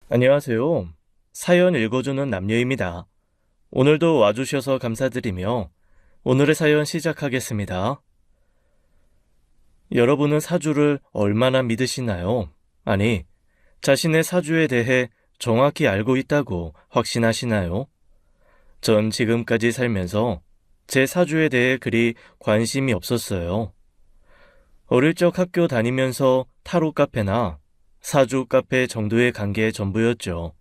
안녕하세요. 사연 읽어주는 남녀입니다. 오늘도 와주셔서 감사드리며 오늘의 사연 시작하겠습니다. 여러분은 사주를 얼마나 믿으시나요? 아니, 자신의 사주에 대해 정확히 알고 있다고 확신하시나요? 전 지금까지 살면서 제 사주에 대해 그리 관심이 없었어요. 어릴 적 학교 다니면서 타로 카페나 사주 카페 정도의 관계 전부였죠.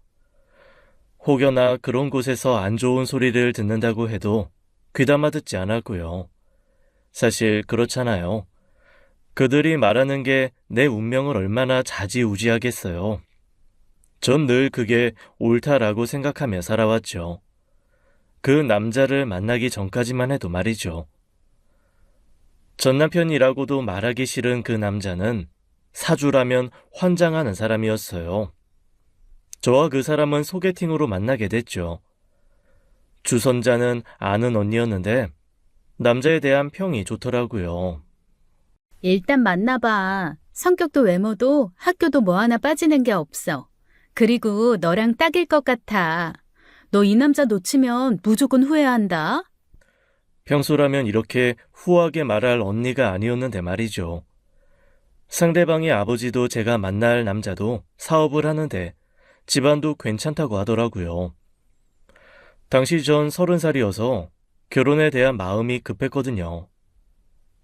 혹여나 그런 곳에서 안 좋은 소리를 듣는다고 해도 귀담아 듣지 않았고요. 사실 그렇잖아요. 그들이 말하는 게 내 운명을 얼마나 좌지우지하겠어요. 전 늘 그게 옳다라고 생각하며 살아왔죠. 그 남자를 만나기 전까지만 해도 말이죠. 전 남편이라고도 말하기 싫은 그 남자는 사주라면 환장하는 사람이었어요. 저와 그 사람은 소개팅으로 만나게 됐죠. 주선자는 아는 언니였는데 남자에 대한 평이 좋더라고요. 일단 만나봐. 성격도 외모도 학교도 뭐 하나 빠지는 게 없어. 그리고 너랑 딱일 것 같아. 너 이 남자 놓치면 무조건 후회한다. 평소라면 이렇게 후하게 말할 언니가 아니었는데 말이죠. 상대방의 아버지도 제가 만날 남자도 사업을 하는데 집안도 괜찮다고 하더라고요. 당시 전 30살이어서 결혼에 대한 마음이 급했거든요.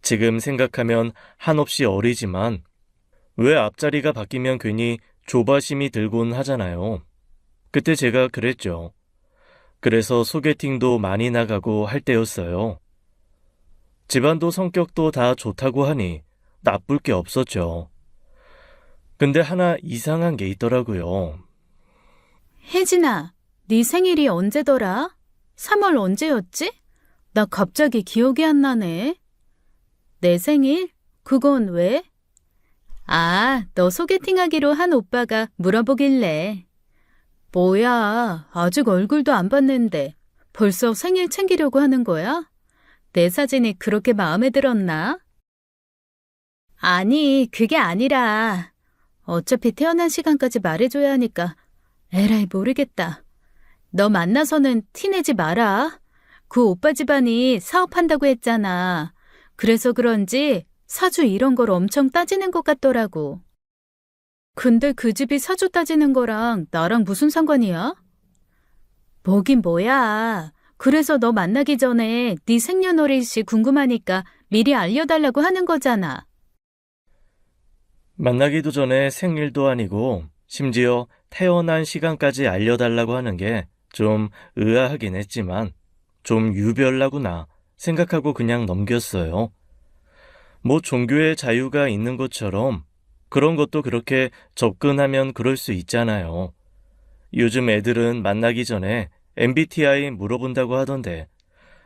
지금 생각하면 한없이 어리지만 왜 앞자리가 바뀌면 괜히 조바심이 들곤 하잖아요. 그때 제가 그랬죠. 그래서 소개팅도 많이 나가고 할 때였어요. 집안도 성격도 다 좋다고 하니 나쁠 게 없었죠. 근데 하나 이상한 게 있더라고요. 혜진아, 네 생일이 언제더라? 3월 언제였지? 나 갑자기 기억이 안 나네. 내 생일? 그건 왜? 아, 너 소개팅하기로 한 오빠가 물어보길래. 뭐야, 아직 얼굴도 안 봤는데 벌써 생일 챙기려고 하는 거야? 내 사진이 그렇게 마음에 들었나? 아니, 그게 아니라 어차피 태어난 시간까지 말해줘야 하니까 에라이 모르겠다. 너 만나서는 티내지 마라. 그 오빠 집안이 사업한다고 했잖아. 그래서 그런지 사주 이런 걸 엄청 따지는 것 같더라고. 근데 그 집이 사주 따지는 거랑 나랑 무슨 상관이야? 뭐긴 뭐야. 그래서 너 만나기 전에 네 생년월일씩 궁금하니까 미리 알려달라고 하는 거잖아. 만나기도 전에 생일도 아니고 심지어 태어난 시간까지 알려달라고 하는 게 좀 의아하긴 했지만 좀 유별나구나 생각하고 그냥 넘겼어요. 뭐 종교의 자유가 있는 것처럼 그런 것도 그렇게 접근하면 그럴 수 있잖아요. 요즘 애들은 만나기 전에 MBTI 물어본다고 하던데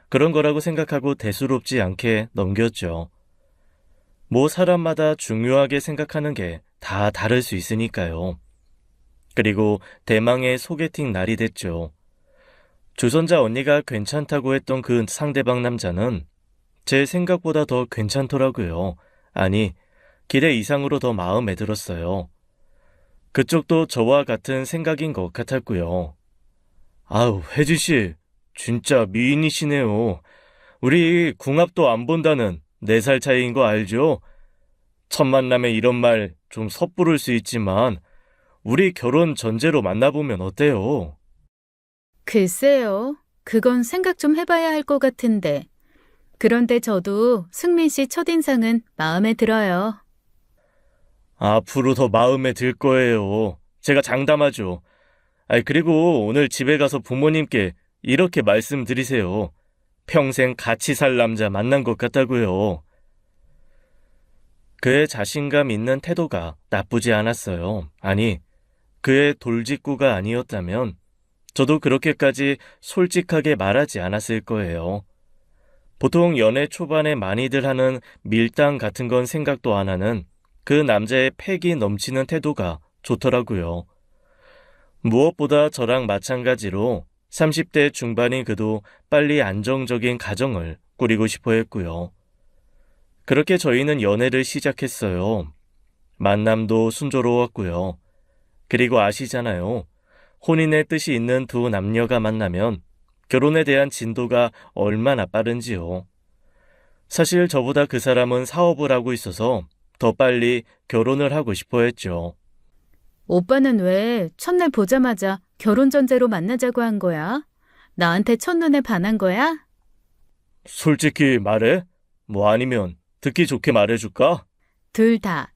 그런 거라고 생각하고 대수롭지 않게 넘겼죠. 뭐 사람마다 중요하게 생각하는 게 다 다를 수 있으니까요. 그리고 대망의 소개팅 날이 됐죠. 주선자 언니가 괜찮다고 했던 그 상대방 남자는 제 생각보다 더 괜찮더라고요. 아니, 기대 이상으로 더 마음에 들었어요. 그쪽도 저와 같은 생각인 것 같았고요. 아우, 혜진 씨, 진짜 미인이시네요. 우리 궁합도 안 본다는 4살 차이인 거 알죠? 첫 만남에 이런 말 좀 섣부를 수 있지만 우리 결혼 전제로 만나보면 어때요? 글쎄요. 그건 생각 좀 해봐야 할 것 같은데. 그런데 저도 승민 씨 첫인상은 마음에 들어요. 앞으로 더 마음에 들 거예요. 제가 장담하죠. 그리고 오늘 집에 가서 부모님께 이렇게 말씀드리세요. 평생 같이 살 남자 만난 것 같다고요. 그의 자신감 있는 태도가 나쁘지 않았어요. 아니, 그의 돌직구가 아니었다면 저도 그렇게까지 솔직하게 말하지 않았을 거예요. 보통 연애 초반에 많이들 하는 밀당 같은 건 생각도 안 하는 그 남자의 패기 넘치는 태도가 좋더라고요. 무엇보다 저랑 마찬가지로 30대 중반인 그도 빨리 안정적인 가정을 꾸리고 싶어 했고요. 그렇게 저희는 연애를 시작했어요. 만남도 순조로웠고요. 그리고 아시잖아요. 혼인의 뜻이 있는 두 남녀가 만나면 결혼에 대한 진도가 얼마나 빠른지요. 사실 저보다 그 사람은 사업을 하고 있어서 더 빨리 결혼을 하고 싶어 했죠. 오빠는 왜 첫날 보자마자 결혼 전제로 만나자고 한 거야? 나한테 첫눈에 반한 거야? 솔직히 말해? 뭐 아니면 듣기 좋게 말해줄까? 둘 다.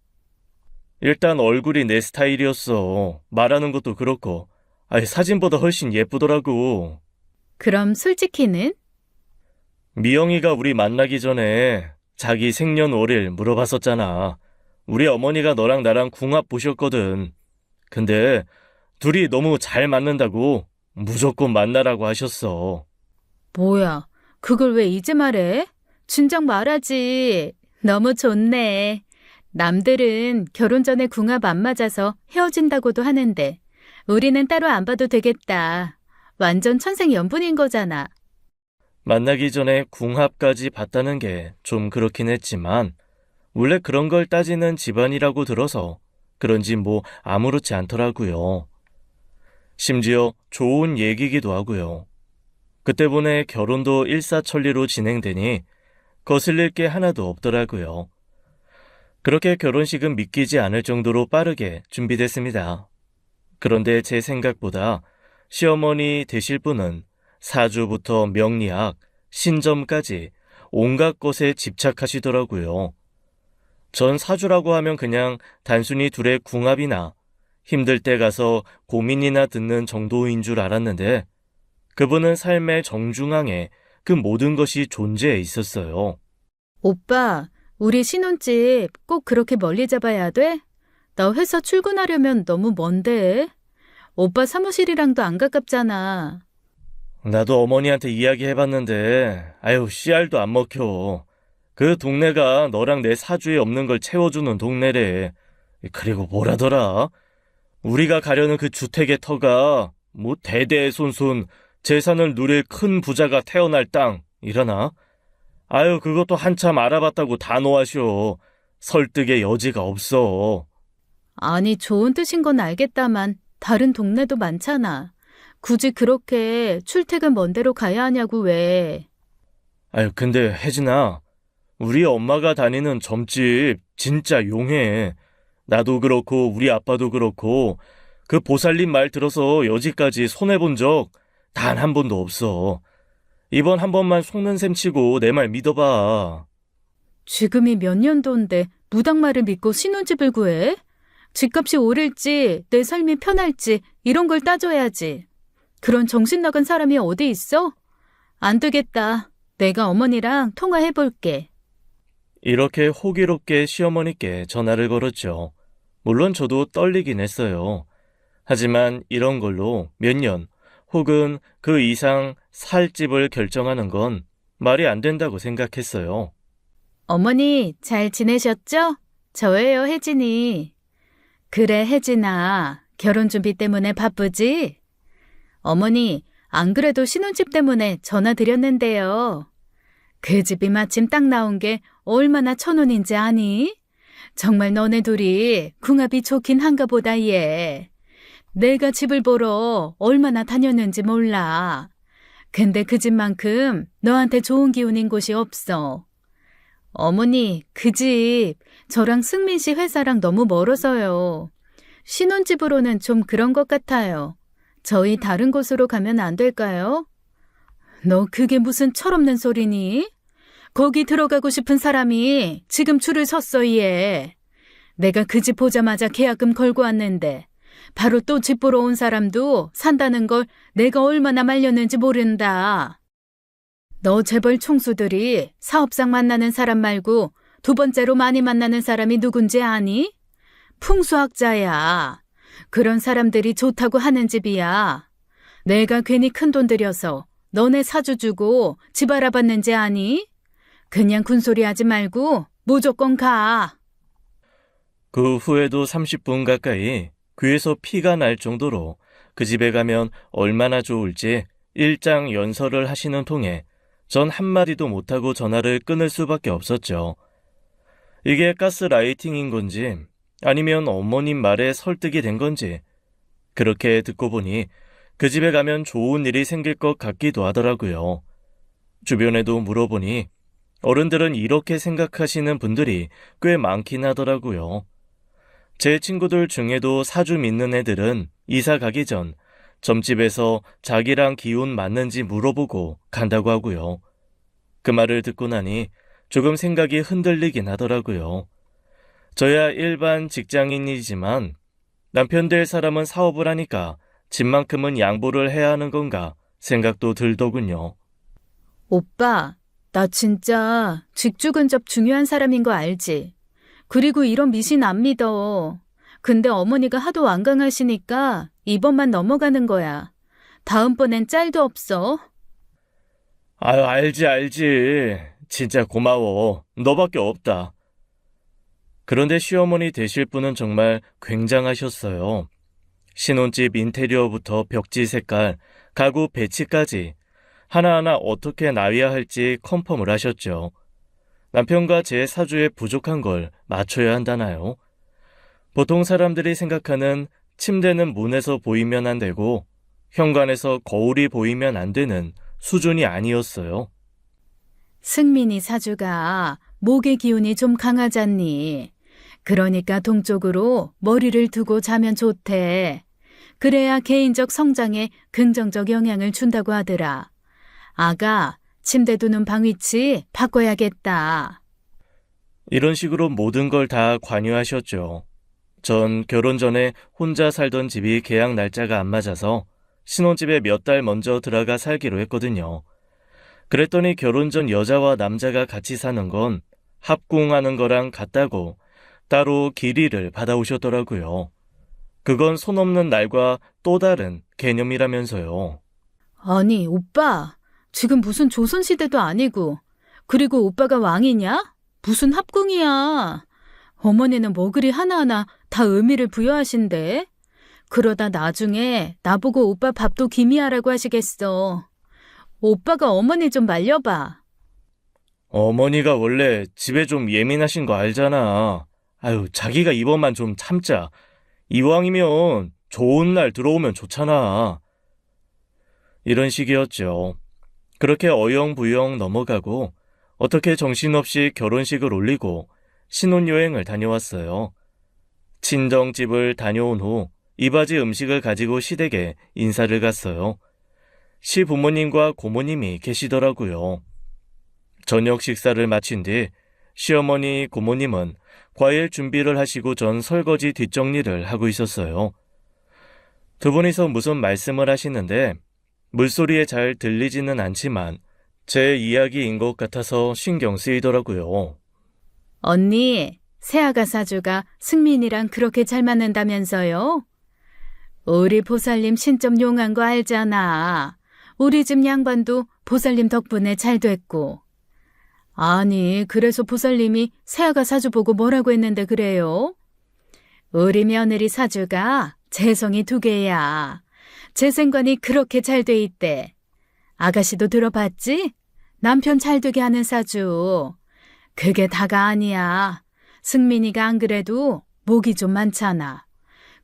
일단 얼굴이 내 스타일이었어. 말하는 것도 그렇고. 아니, 사진보다 훨씬 예쁘더라고. 그럼 솔직히는? 미영이가 우리 만나기 전에 자기 생년월일 물어봤었잖아. 우리 어머니가 너랑 나랑 궁합 보셨거든. 근데 둘이 너무 잘 맞는다고 무조건 만나라고 하셨어. 뭐야, 그걸 왜 이제 말해? 진작 말하지. 너무 좋네. 남들은 결혼 전에 궁합 안 맞아서 헤어진다고도 하는데 우리는 따로 안 봐도 되겠다. 완전 천생연분인 거잖아. 만나기 전에 궁합까지 봤다는 게 좀 그렇긴 했지만 원래 그런 걸 따지는 집안이라고 들어서 그런지 뭐 아무렇지 않더라고요. 심지어 좋은 얘기기도 하고요. 그 때문에 결혼도 일사천리로 진행되니 거슬릴 게 하나도 없더라고요. 그렇게 결혼식은 믿기지 않을 정도로 빠르게 준비됐습니다. 그런데 제 생각보다 시어머니 되실 분은 사주부터 명리학, 신점까지 온갖 것에 집착하시더라고요. 전 사주라고 하면 그냥 단순히 둘의 궁합이나 힘들 때 가서 고민이나 듣는 정도인 줄 알았는데 그분은 삶의 정중앙에 그 모든 것이 존재해 있었어요. 오빠, 우리 신혼집 꼭 그렇게 멀리 잡아야 돼? 나 회사 출근하려면 너무 먼데. 오빠 사무실이랑도 안 가깝잖아. 나도 어머니한테 이야기해봤는데 아유 씨알도 안 먹혀. 그 동네가 너랑 내 사주에 없는 걸 채워주는 동네래. 그리고 뭐라더라? 우리가 가려는 그 주택의 터가 뭐 대대손손 재산을 누릴 큰 부자가 태어날 땅이라나? 아유 그것도 한참 알아봤다고 단호하셔. 설득의 여지가 없어. 아니, 좋은 뜻인 건 알겠다만 다른 동네도 많잖아. 굳이 그렇게 출퇴근 먼 데로 가야 하냐고 왜. 아유 근데 혜진아, 우리 엄마가 다니는 점집 진짜 용해. 나도 그렇고 우리 아빠도 그렇고 그 보살님 말 들어서 여지까지 손해본 적 단 한 번도 없어. 이번 한 번만 속는 셈 치고 내 말 믿어봐. 지금이 몇 년도인데 무당말을 믿고 신혼집을 구해? 집값이 오를지 내 삶이 편할지 이런 걸 따져야지. 그런 정신 나간 사람이 어디 있어? 안 되겠다. 내가 어머니랑 통화해볼게. 이렇게 호기롭게 시어머니께 전화를 걸었죠. 물론 저도 떨리긴 했어요. 하지만 이런 걸로 몇 년 혹은 그 이상 살 집을 결정하는 건 말이 안 된다고 생각했어요. 어머니 잘 지내셨죠? 저예요, 혜진이. 그래, 혜진아. 결혼 준비 때문에 바쁘지? 어머니, 안 그래도 신혼집 때문에 전화 드렸는데요. 그 집이 마침 딱 나온 게 얼마나 천운인지 아니? 정말 너네 둘이 궁합이 좋긴 한가 보다 얘. 내가 집을 보러 얼마나 다녔는지 몰라. 근데 그 집만큼 너한테 좋은 기운인 곳이 없어. 어머니, 그 집 저랑 승민 씨 회사랑 너무 멀어서요. 신혼집으로는 좀 그런 것 같아요. 저희 다른 곳으로 가면 안 될까요? 너 그게 무슨 철없는 소리니? 거기 들어가고 싶은 사람이 지금 줄을 섰어, 얘. 내가 그 집 보자마자 계약금 걸고 왔는데 바로 또 집 보러 온 사람도 산다는 걸 내가 얼마나 말렸는지 모른다. 너 재벌 총수들이 사업상 만나는 사람 말고 두 번째로 많이 만나는 사람이 누군지 아니? 풍수학자야. 그런 사람들이 좋다고 하는 집이야. 내가 괜히 큰돈 들여서 너네 사주 주고 집 알아봤는지 아니? 그냥 군소리 하지 말고 무조건 가. 그 후에도 30분 가까이 귀에서 피가 날 정도로 그 집에 가면 얼마나 좋을지 일장 연설을 하시는 통에 전 한마디도 못하고 전화를 끊을 수밖에 없었죠. 이게 가스라이팅인 건지 아니면 어머님 말에 설득이 된 건지 그렇게 듣고 보니 그 집에 가면 좋은 일이 생길 것 같기도 하더라고요. 주변에도 물어보니 어른들은 이렇게 생각하시는 분들이 꽤 많긴 하더라고요. 제 친구들 중에도 사주 믿는 애들은 이사 가기 전 점집에서 자기랑 기운 맞는지 물어보고 간다고 하고요. 그 말을 듣고 나니 조금 생각이 흔들리긴 하더라고요. 저야 일반 직장인이지만 남편 될 사람은 사업을 하니까 집만큼은 양보를 해야 하는 건가 생각도 들더군요. 오빠, 나 진짜 직주 근접 중요한 사람인 거 알지? 그리고 이런 미신 안 믿어. 근데 어머니가 하도 완강하시니까 이번만 넘어가는 거야. 다음번엔 짤도 없어. 아유, 알지. 진짜 고마워. 너밖에 없다. 그런데 시어머니 되실 분은 정말 굉장하셨어요. 신혼집 인테리어부터 벽지 색깔, 가구 배치까지 하나하나 어떻게 놔야 할지 컨펌을 하셨죠. 남편과 제 사주에 부족한 걸 맞춰야 한다나요? 보통 사람들이 생각하는 침대는 문에서 보이면 안 되고 현관에서 거울이 보이면 안 되는 수준이 아니었어요. 승민이 사주가 목의 기운이 좀 강하잖니. 그러니까 동쪽으로 머리를 두고 자면 좋대. 그래야 개인적 성장에 긍정적 영향을 준다고 하더라. 아가, 침대 두는 방 위치 바꿔야겠다. 이런 식으로 모든 걸 다 관여하셨죠. 전 결혼 전에 혼자 살던 집이 계약 날짜가 안 맞아서 신혼집에 몇 달 먼저 들어가 살기로 했거든요. 그랬더니 결혼 전 여자와 남자가 같이 사는 건 합궁하는 거랑 같다고 따로 기리를 받아오셨더라고요. 그건 손 없는 날과 또 다른 개념이라면서요. 아니, 오빠. 지금 무슨 조선시대도 아니고. 그리고 오빠가 왕이냐? 무슨 합궁이야. 어머니는 뭐 그리 하나하나 다 의미를 부여하신대. 그러다 나중에 나보고 오빠 밥도 기미하라고 하시겠어. 오빠가 어머니 좀 말려봐. 어머니가 원래 집에 좀 예민하신 거 알잖아. 아유, 자기가 이번만 좀 참자. 이왕이면 좋은 날 들어오면 좋잖아. 이런 식이었죠. 그렇게 어영부영 넘어가고 어떻게 정신없이 결혼식을 올리고 신혼여행을 다녀왔어요. 친정집을 다녀온 후 이바지 음식을 가지고 시댁에 인사를 갔어요. 시부모님과 고모님이 계시더라고요. 저녁 식사를 마친 뒤 시어머니, 고모님은 과일 준비를 하시고 전 설거지 뒷정리를 하고 있었어요. 두 분이서 무슨 말씀을 하시는데 물소리에 잘 들리지는 않지만 제 이야기인 것 같아서 신경 쓰이더라고요. 언니, 새아가 사주가 승민이랑 그렇게 잘 맞는다면서요? 우리 보살님 신점 용한 거 알잖아. 우리 집 양반도 보살님 덕분에 잘 됐고. 아니, 그래서 보살님이 새아가 사주 보고 뭐라고 했는데 그래요? 우리 며느리 사주가 재성이 2개야. 재생관이 그렇게 잘 돼 있대. 아가씨도 들어봤지? 남편 잘 되게 하는 사주. 그게 다가 아니야. 승민이가 안 그래도 목이 좀 많잖아.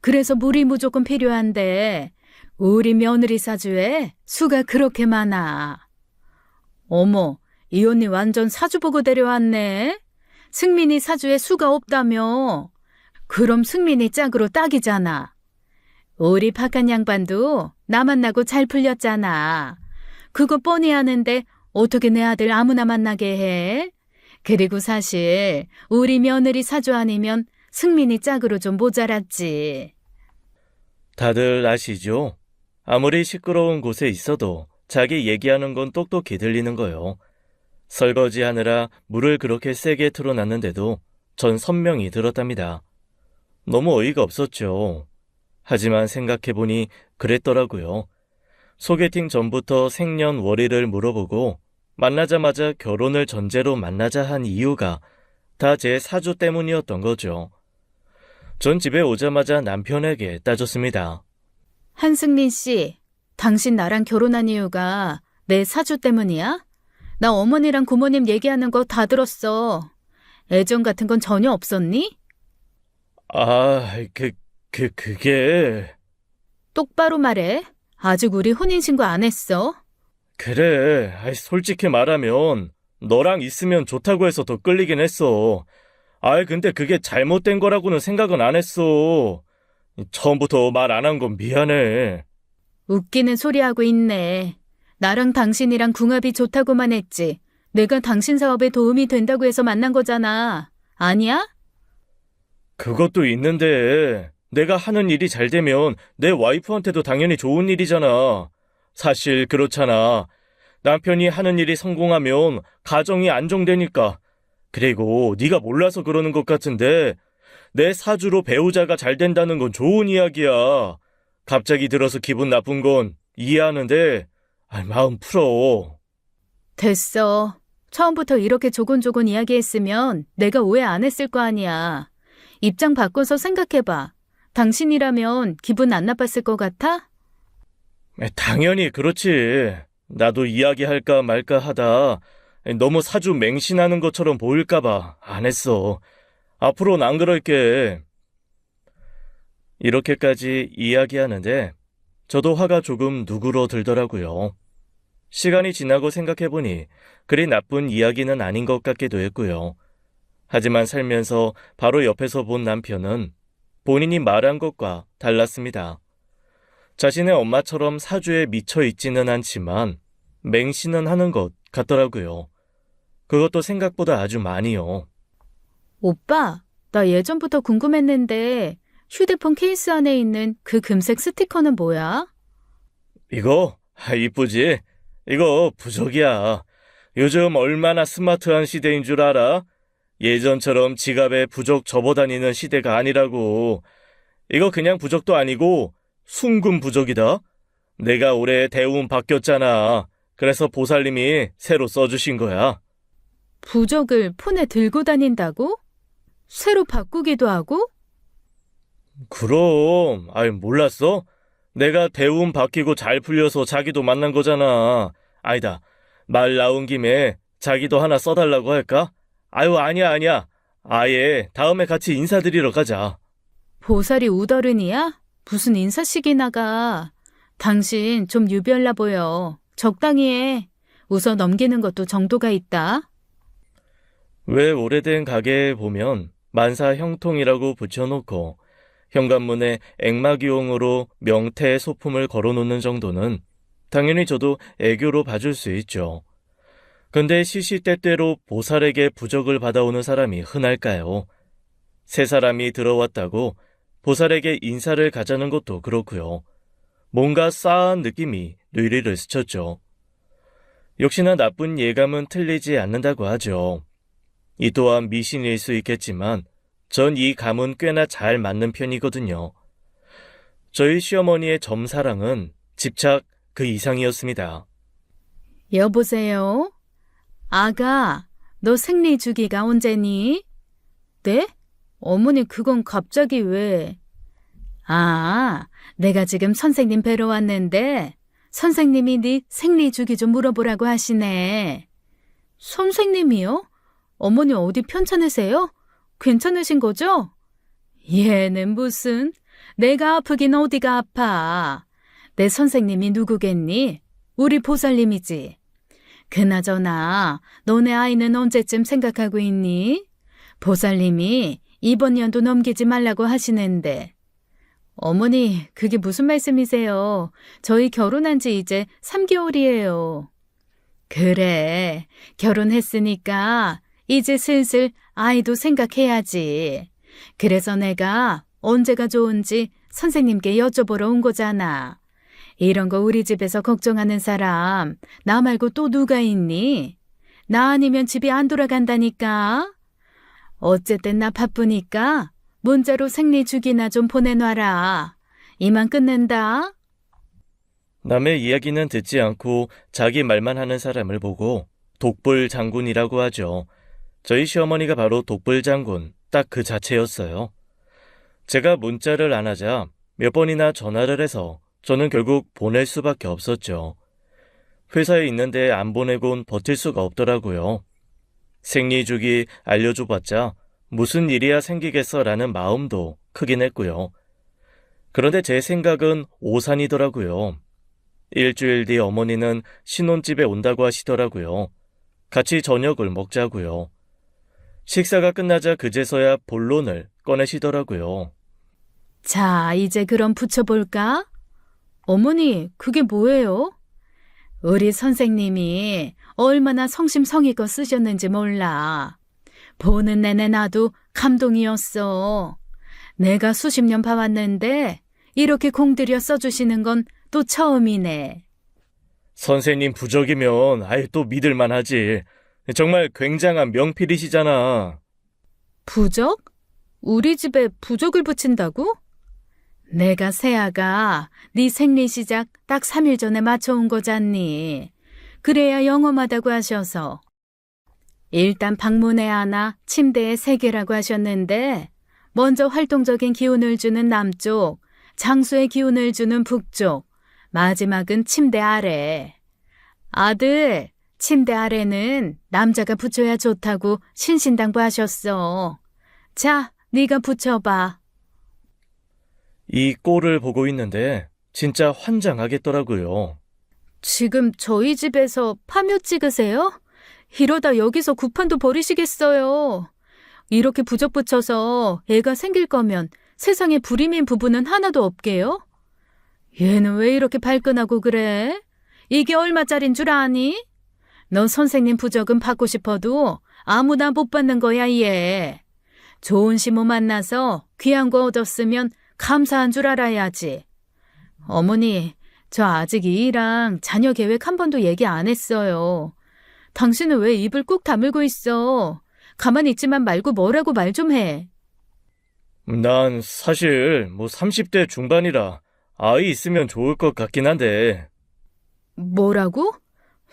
그래서 물이 무조건 필요한데 우리 며느리 사주에 수가 그렇게 많아. 어머, 이 언니 완전 사주 보고 데려왔네. 승민이 사주에 수가 없다며. 그럼 승민이 짝으로 딱이잖아. 우리 박한 양반도 나 만나고 잘 풀렸잖아. 그거 뻔히 아는데 어떻게 내 아들 아무나 만나게 해? 그리고 사실 우리 며느리 사주 아니면 승민이 짝으로 좀 모자랐지. 다들 아시죠? 아무리 시끄러운 곳에 있어도 자기 얘기하는 건 똑똑히 들리는 거요. 설거지 하느라 물을 그렇게 세게 틀어놨는데도 전 선명히 들었답니다. 너무 어이가 없었죠. 하지만 생각해보니 그랬더라고요. 소개팅 전부터 생년월일을 물어보고 만나자마자 결혼을 전제로 만나자 한 이유가 다 제 사주 때문이었던 거죠. 전 집에 오자마자 남편에게 따졌습니다. 한승민 씨, 당신 나랑 결혼한 이유가 내 사주 때문이야? 나 어머니랑 고모님 얘기하는 거 다 들었어. 애정 같은 건 전혀 없었니? 그게... 똑바로 말해. 아직 우리 혼인신고 안 했어. 그래, 솔직히 말하면 너랑 있으면 좋다고 해서 더 끌리긴 했어. 근데 그게 잘못된 거라고는 생각은 안 했어. 처음부터 말 안 한 건 미안해. 웃기는 소리 하고 있네. 나랑 당신이랑 궁합이 좋다고만 했지. 내가 당신 사업에 도움이 된다고 해서 만난 거잖아. 아니야? 그것도 있는데 내가 하는 일이 잘 되면 내 와이프한테도 당연히 좋은 일이잖아. 사실 그렇잖아. 남편이 하는 일이 성공하면 가정이 안정되니까. 그리고 네가 몰라서 그러는 것 같은데 내 사주로 배우자가 잘 된다는 건 좋은 이야기야. 갑자기 들어서 기분 나쁜 건 이해하는데 마음 풀어. 됐어. 처음부터 이렇게 조곤조곤 이야기했으면 내가 오해 안 했을 거 아니야. 입장 바꿔서 생각해봐. 당신이라면 기분 안 나빴을 것 같아? 당연히 그렇지. 나도 이야기할까 말까 하다 너무 사주 맹신하는 것처럼 보일까 봐 안 했어. 앞으로는 안 그럴게. 이렇게까지 이야기하는데 저도 화가 조금 누그러들더라고요. 시간이 지나고 생각해보니 그리 나쁜 이야기는 아닌 것 같기도 했고요. 하지만 살면서 바로 옆에서 본 남편은 본인이 말한 것과 달랐습니다. 자신의 엄마처럼 사주에 미쳐 있지는 않지만 맹신은 하는 것 같더라고요. 그것도 생각보다 아주 많이요. 오빠, 나 예전부터 궁금했는데 휴대폰 케이스 안에 있는 그 금색 스티커는 뭐야? 이거 이쁘지? 이거 부적이야. 요즘 얼마나 스마트한 시대인 줄 알아? 예전처럼 지갑에 부적 접어다니는 시대가 아니라고. 이거 그냥 부적도 아니고 순금 부적이다. 내가 올해 대운 바뀌었잖아. 그래서 보살님이 새로 써주신 거야. 부적을 폰에 들고 다닌다고? 새로 바꾸기도 하고? 그럼, 몰랐어? 내가 대운 바뀌고 잘 풀려서 자기도 만난 거잖아. 아니다. 말 나온 김에 자기도 하나 써달라고 할까? 아니야. 아예 다음에 같이 인사드리러 가자. 보살이 우더른이야? 무슨 인사식이나 가. 당신 좀 유별나 보여. 적당히 해. 웃어 넘기는 것도 정도가 있다. 왜 오래된 가게에 보면 만사 형통이라고 붙여놓고 현관문에 액마기용으로 명태 소품을 걸어놓는 정도는 당연히 저도 애교로 봐줄 수 있죠. 근데 시시때때로 보살에게 부적을 받아오는 사람이 흔할까요? 새 사람이 들어왔다고 보살에게 인사를 가자는 것도 그렇고요. 뭔가 싸한 느낌이 뇌리를 스쳤죠. 역시나 나쁜 예감은 틀리지 않는다고 하죠. 이 또한 미신일 수 있겠지만 전 이 감은 꽤나 잘 맞는 편이거든요. 저희 시어머니의 점사랑은 집착 그 이상이었습니다. 여보세요? 아가, 너 생리 주기가 언제니? 네? 어머니 그건 갑자기 왜? 내가 지금 선생님 뵈러 왔는데 선생님이 네 생리 주기 좀 물어보라고 하시네. 선생님이요? 어머니 어디 편찮으세요? 괜찮으신 거죠? 얘는 무슨, 내가 아프긴 어디가 아파. 내 선생님이 누구겠니? 우리 보살님이지. 그나저나 너네 아이는 언제쯤 생각하고 있니? 보살님이 이번 년도 넘기지 말라고 하시는데. 어머니, 그게 무슨 말씀이세요? 저희 결혼한 지 이제 3개월이에요. 그래, 결혼했으니까 이제 슬슬 아이도 생각해야지. 그래서 내가 언제가 좋은지 선생님께 여쭤보러 온 거잖아. 이런 거 우리 집에서 걱정하는 사람 나 말고 또 누가 있니? 나 아니면 집이 안 돌아간다니까. 어쨌든 나 바쁘니까 문자로 생리 주기나 좀 보내놔라. 이만 끊는다. 남의 이야기는 듣지 않고 자기 말만 하는 사람을 보고 독불 장군이라고 하죠. 저희 시어머니가 바로 독불 장군, 딱 그 자체였어요. 제가 문자를 안 하자 몇 번이나 전화를 해서 저는 결국 보낼 수밖에 없었죠. 회사에 있는데 안 보내곤 버틸 수가 없더라고요. 생리주기 알려줘봤자 무슨 일이야 생기겠어라는 마음도 크긴 했고요. 그런데 제 생각은 오산이더라고요. 일주일 뒤 어머니는 신혼집에 온다고 하시더라고요. 같이 저녁을 먹자고요. 식사가 끝나자 그제서야 본론을 꺼내시더라고요. 자, 이제 그럼 붙여볼까? 어머니, 그게 뭐예요? 우리 선생님이 얼마나 성심성의껏 쓰셨는지 몰라. 보는 내내 나도 감동이었어. 내가 수십 년 봐왔는데 이렇게 공들여 써주시는 건 또 처음이네. 선생님 부적이면 아예 또 믿을만 하지. 정말 굉장한 명필이시잖아. 부적? 우리 집에 부적을 붙인다고? 내가 새아가 네 생리 시작 딱 3일 전에 맞춰온 거잖니. 그래야 영험하다고 하셔서. 일단 방문에 하나, 침대에 3개라고 하셨는데 먼저 활동적인 기운을 주는 남쪽, 장수의 기운을 주는 북쪽, 마지막은 침대 아래. 아들, 침대 아래는 남자가 붙여야 좋다고 신신당부하셨어. 자, 네가 붙여봐. 이 꼴을 보고 있는데 진짜 환장하겠더라고요. 지금 저희 집에서 파묘 찍으세요? 이러다 여기서 구판도 버리시겠어요. 이렇게 부적 붙여서 애가 생길 거면 세상에 불임인 부부는 하나도 없게요? 얘는 왜 이렇게 발끈하고 그래? 이게 얼마짜린 줄 아니? 너 선생님 부적은 받고 싶어도 아무나 못 받는 거야, 얘. 좋은 시모 만나서 귀한 거 얻었으면 감사한 줄 알아야지. 어머니, 저 아직 이이랑 자녀 계획 한 번도 얘기 안 했어요. 당신은 왜 입을 꾹 다물고 있어? 가만히 있지만 말고 뭐라고 말 좀 해. 난 사실 30대 중반이라 아이 있으면 좋을 것 같긴 한데. 뭐라고?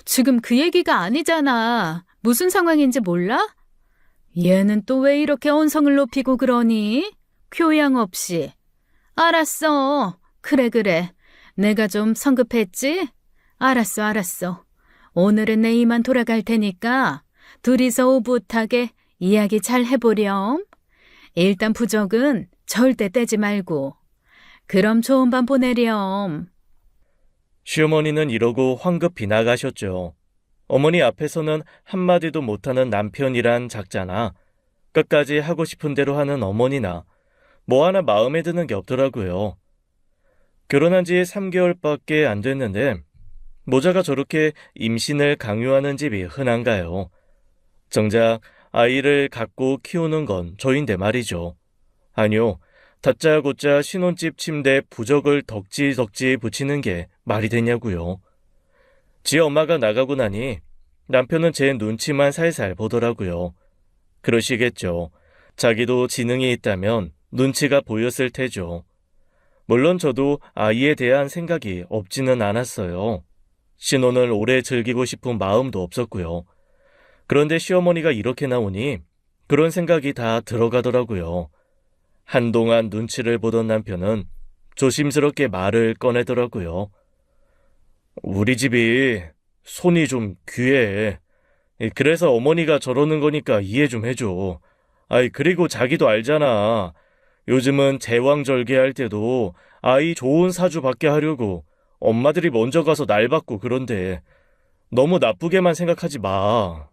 지금 그 얘기가 아니잖아. 무슨 상황인지 몰라? 얘는 또 왜 이렇게 언성을 높이고 그러니? 교양 없이. 알았어. 그래. 내가 좀 성급했지? 알았어. 오늘은 내 이만 돌아갈 테니까 둘이서 오붓하게 이야기 잘 해보렴. 일단 부적은 절대 떼지 말고. 그럼 좋은 밤 보내렴. 시어머니는 이러고 황급히 나가셨죠. 어머니 앞에서는 한마디도 못하는 남편이란 작자나 끝까지 하고 싶은 대로 하는 어머니나 뭐 하나 마음에 드는 게 없더라고요. 결혼한 지 3개월밖에 안 됐는데 모자가 저렇게 임신을 강요하는 집이 흔한가요? 정작 아이를 갖고 키우는 건 저인데 말이죠. 아니요, 다짜고짜 신혼집 침대에 부적을 덕지덕지 붙이는 게 말이 되냐고요. 지 엄마가 나가고 나니 남편은 제 눈치만 살살 보더라고요. 그러시겠죠. 자기도 지능이 있다면 눈치가 보였을 테죠. 물론 저도 아이에 대한 생각이 없지는 않았어요. 신혼을 오래 즐기고 싶은 마음도 없었고요. 그런데 시어머니가 이렇게 나오니 그런 생각이 다 들어가더라고요. 한동안 눈치를 보던 남편은 조심스럽게 말을 꺼내더라고요. 우리 집이 손이 좀 귀해. 그래서 어머니가 저러는 거니까 이해 좀 해줘. 그리고 자기도 알잖아. 요즘은 제왕절개할 때도 아이 좋은 사주 받게 하려고 엄마들이 먼저 가서 날 받고 그런데 너무 나쁘게만 생각하지 마.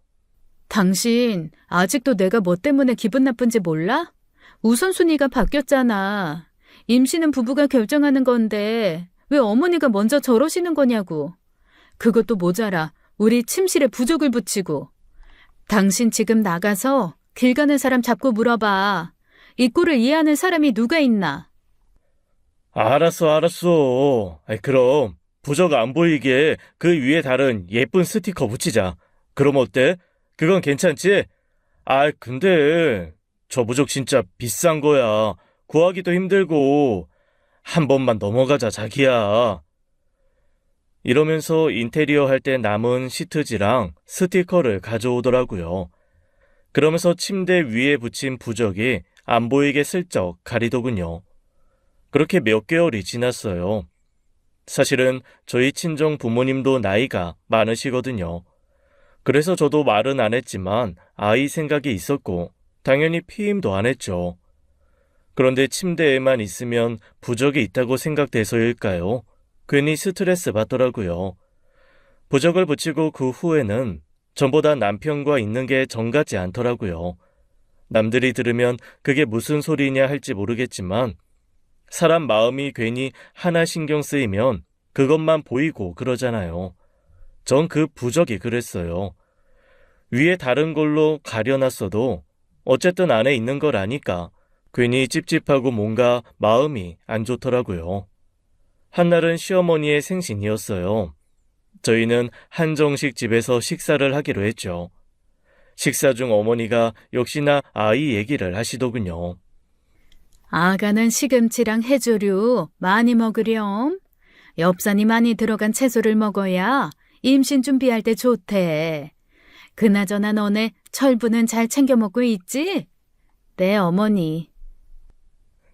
당신 아직도 내가 뭐 때문에 기분 나쁜지 몰라? 우선순위가 바뀌었잖아. 임신은 부부가 결정하는 건데 왜 어머니가 먼저 저러시는 거냐고. 그것도 모자라 우리 침실에 부적을 붙이고. 당신 지금 나가서 길 가는 사람 잡고 물어봐. 이 꼴을 이해하는 사람이 누가 있나? 알았어. 그럼 부적 안 보이게 그 위에 다른 예쁜 스티커 붙이자. 그럼 어때? 그건 괜찮지? 근데 저 부적 진짜 비싼 거야. 구하기도 힘들고. 한 번만 넘어가자, 자기야. 이러면서 인테리어 할 때 남은 시트지랑 스티커를 가져오더라고요. 그러면서 침대 위에 붙인 부적이 안 보이게 슬쩍 가리더군요. 그렇게 몇 개월이 지났어요. 사실은 저희 친정 부모님도 나이가 많으시거든요. 그래서 저도 말은 안 했지만 아이 생각이 있었고 당연히 피임도 안 했죠. 그런데 침대에만 있으면 부적이 있다고 생각돼서일까요? 괜히 스트레스 받더라고요. 부적을 붙이고 그 후에는 전보다 남편과 있는 게 정 같지 않더라고요. 남들이 들으면 그게 무슨 소리냐 할지 모르겠지만 사람 마음이 괜히 하나 신경 쓰이면 그것만 보이고 그러잖아요. 전 그 부적이 그랬어요. 위에 다른 걸로 가려놨어도 어쨌든 안에 있는 걸 아니까 괜히 찝찝하고 뭔가 마음이 안 좋더라고요. 한날은 시어머니의 생신이었어요. 저희는 한정식 집에서 식사를 하기로 했죠. 식사 중 어머니가 역시나 아이 얘기를 하시더군요. 아가는 시금치랑 해조류 많이 먹으렴. 엽산이 많이 들어간 채소를 먹어야 임신 준비할 때 좋대. 그나저나 너네 철분은 잘 챙겨 먹고 있지? 네, 어머니.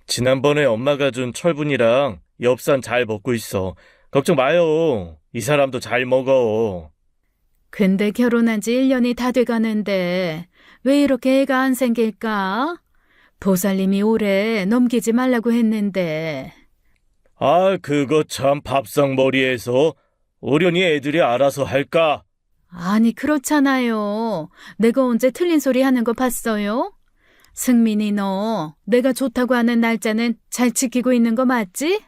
지난번에 엄마가 준 철분이랑 엽산 잘 먹고 있어. 걱정 마요. 이 사람도 잘 먹어. 근데 결혼한 지 1년이 다 돼가는데 왜 이렇게 애가 안 생길까? 보살님이 올해 넘기지 말라고 했는데. 아, 그거 참 밥상머리에서 어련히 애들이 알아서 할까? 아니, 그렇잖아요. 내가 언제 틀린 소리 하는 거 봤어요? 승민이 너 내가 좋다고 하는 날짜는 잘 지키고 있는 거 맞지?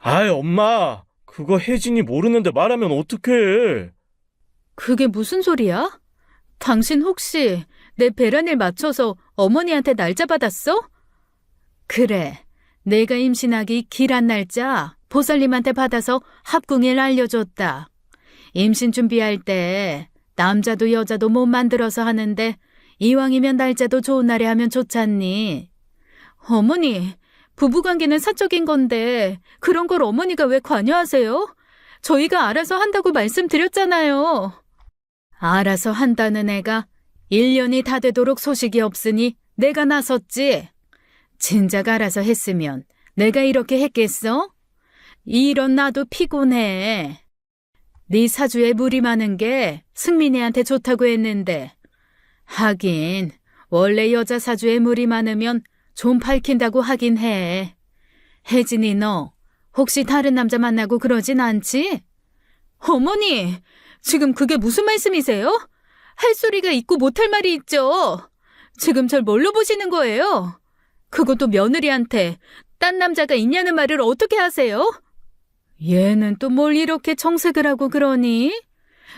아이, 엄마. 그거 혜진이 모르는데 말하면 어떡해. 그게 무슨 소리야? 당신 혹시 내 배란일 맞춰서 어머니한테 날짜 받았어? 그래, 내가 임신하기 길한 날짜 보살님한테 받아서 합궁일 알려줬다. 임신 준비할 때 남자도 여자도 못 만들어서 하는데 이왕이면 날짜도 좋은 날에 하면 좋잖니. 어머니, 부부관계는 사적인 건데 그런 걸 어머니가 왜 관여하세요? 저희가 알아서 한다고 말씀드렸잖아요. 알아서 한다는 애가 1년이 다 되도록 소식이 없으니 내가 나섰지. 진작 알아서 했으면 내가 이렇게 했겠어? 이런 나도 피곤해. 네 사주에 물이 많은 게 승민이한테 좋다고 했는데 하긴 원래 여자 사주에 물이 많으면 좀 밝힌다고 하긴 해. 혜진이 너 혹시 다른 남자 만나고 그러진 않지? 어머니, 지금 그게 무슨 말씀이세요? 할 소리가 있고 못할 말이 있죠. 지금 절 뭘로 보시는 거예요? 그것도 며느리한테 딴 남자가 있냐는 말을 어떻게 하세요? 얘는 또 뭘 이렇게 정색을 하고 그러니?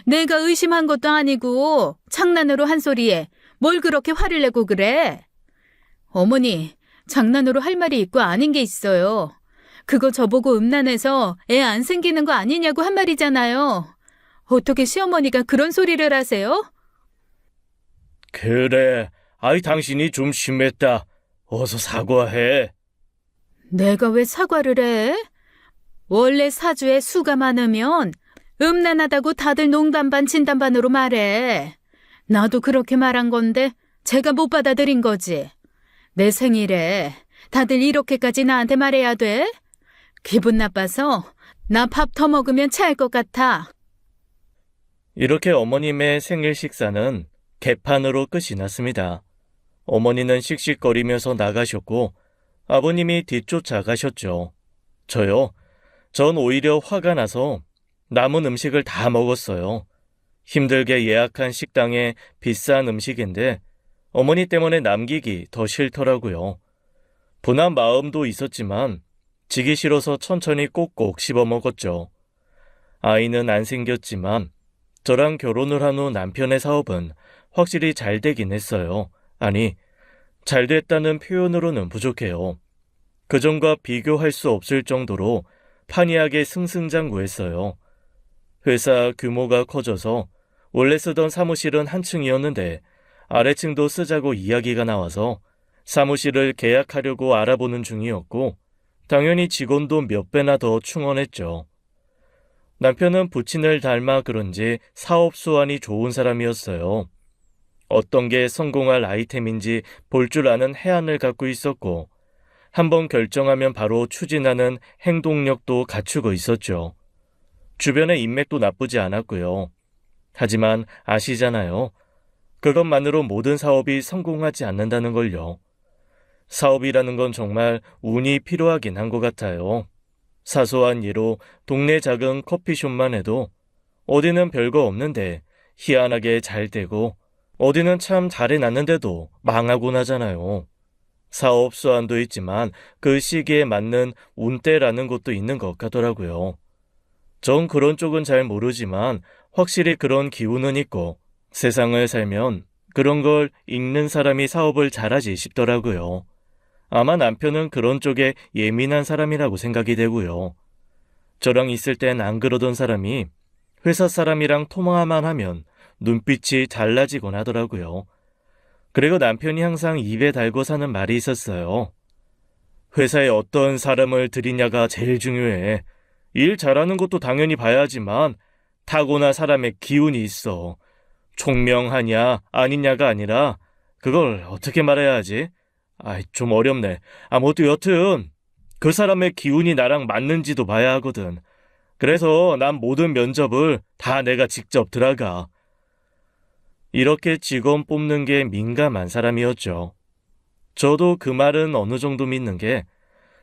내가 의심한 것도 아니고 장난으로 한 소리에 뭘 그렇게 화를 내고 그래? 어머니, 장난으로 할 말이 있고 아닌 게 있어요. 그거 저보고 음란해서 애 안 생기는 거 아니냐고 한 말이잖아요. 어떻게 시어머니가 그런 소리를 하세요? 그래. 아이, 당신이 좀 심했다. 어서 사과해. 내가 왜 사과를 해? 원래 사주에 수가 많으면 음란하다고 다들 농담 반 진담 반으로 말해. 나도 그렇게 말한 건데 제가 못 받아들인 거지. 내 생일에 다들 이렇게까지 나한테 말해야 돼? 기분 나빠서 나 밥 더 먹으면 체할 것 같아. 이렇게 어머님의 생일 식사는 개판으로 끝이 났습니다. 어머니는 씩씩거리면서 나가셨고 아버님이 뒤쫓아 가셨죠. 전 오히려 화가 나서 남은 음식을 다 먹었어요. 힘들게 예약한 식당에 비싼 음식인데 어머니 때문에 남기기 더 싫더라고요. 분한 마음도 있었지만 지기 싫어서 천천히 꼭꼭 씹어 먹었죠. 아이는 안 생겼지만 저랑 결혼을 한 후 남편의 사업은 확실히 잘 되긴 했어요. 아니, 잘 됐다는 표현으로는 부족해요. 그전과 비교할 수 없을 정도로 판이하게 승승장구했어요. 회사 규모가 커져서 원래 쓰던 사무실은 한 층이었는데 아래층도 쓰자고 이야기가 나와서 사무실을 계약하려고 알아보는 중이었고 당연히 직원도 몇 배나 더 충원했죠. 남편은 부친을 닮아 그런지 사업 수완이 좋은 사람이었어요. 어떤 게 성공할 아이템인지 볼 줄 아는 해안을 갖고 있었고 한번 결정하면 바로 추진하는 행동력도 갖추고 있었죠. 주변의 인맥도 나쁘지 않았고요. 하지만 아시잖아요. 그것만으로 모든 사업이 성공하지 않는다는 걸요. 사업이라는 건 정말 운이 필요하긴 한 것 같아요. 사소한 예로 동네 작은 커피숍만 해도 어디는 별거 없는데 희한하게 잘 되고 어디는 참 잘해놨는데도 망하고 나잖아요. 사업 수완도 있지만 그 시기에 맞는 운때라는 것도 있는 것 같더라고요. 전 그런 쪽은 잘 모르지만 확실히 그런 기운은 있고 세상을 살면 그런 걸 읽는 사람이 사업을 잘하지 싶더라고요. 아마 남편은 그런 쪽에 예민한 사람이라고 생각이 되고요. 저랑 있을 땐 안 그러던 사람이 회사 사람이랑 통화만 하면 눈빛이 달라지곤 하더라고요. 그리고 남편이 항상 입에 달고 사는 말이 있었어요. 회사에 어떤 사람을 들이냐가 제일 중요해. 일 잘하는 것도 당연히 봐야지만 타고난 사람의 기운이 있어. 총명하냐 아니냐가 아니라 그걸 어떻게 말해야 하지? 좀 어렵네. 아무튼 여튼 그 사람의 기운이 나랑 맞는지도 봐야 하거든. 그래서 난 모든 면접을 다 내가 직접 들어가. 이렇게 직원 뽑는 게 민감한 사람이었죠. 저도 그 말은 어느 정도 믿는 게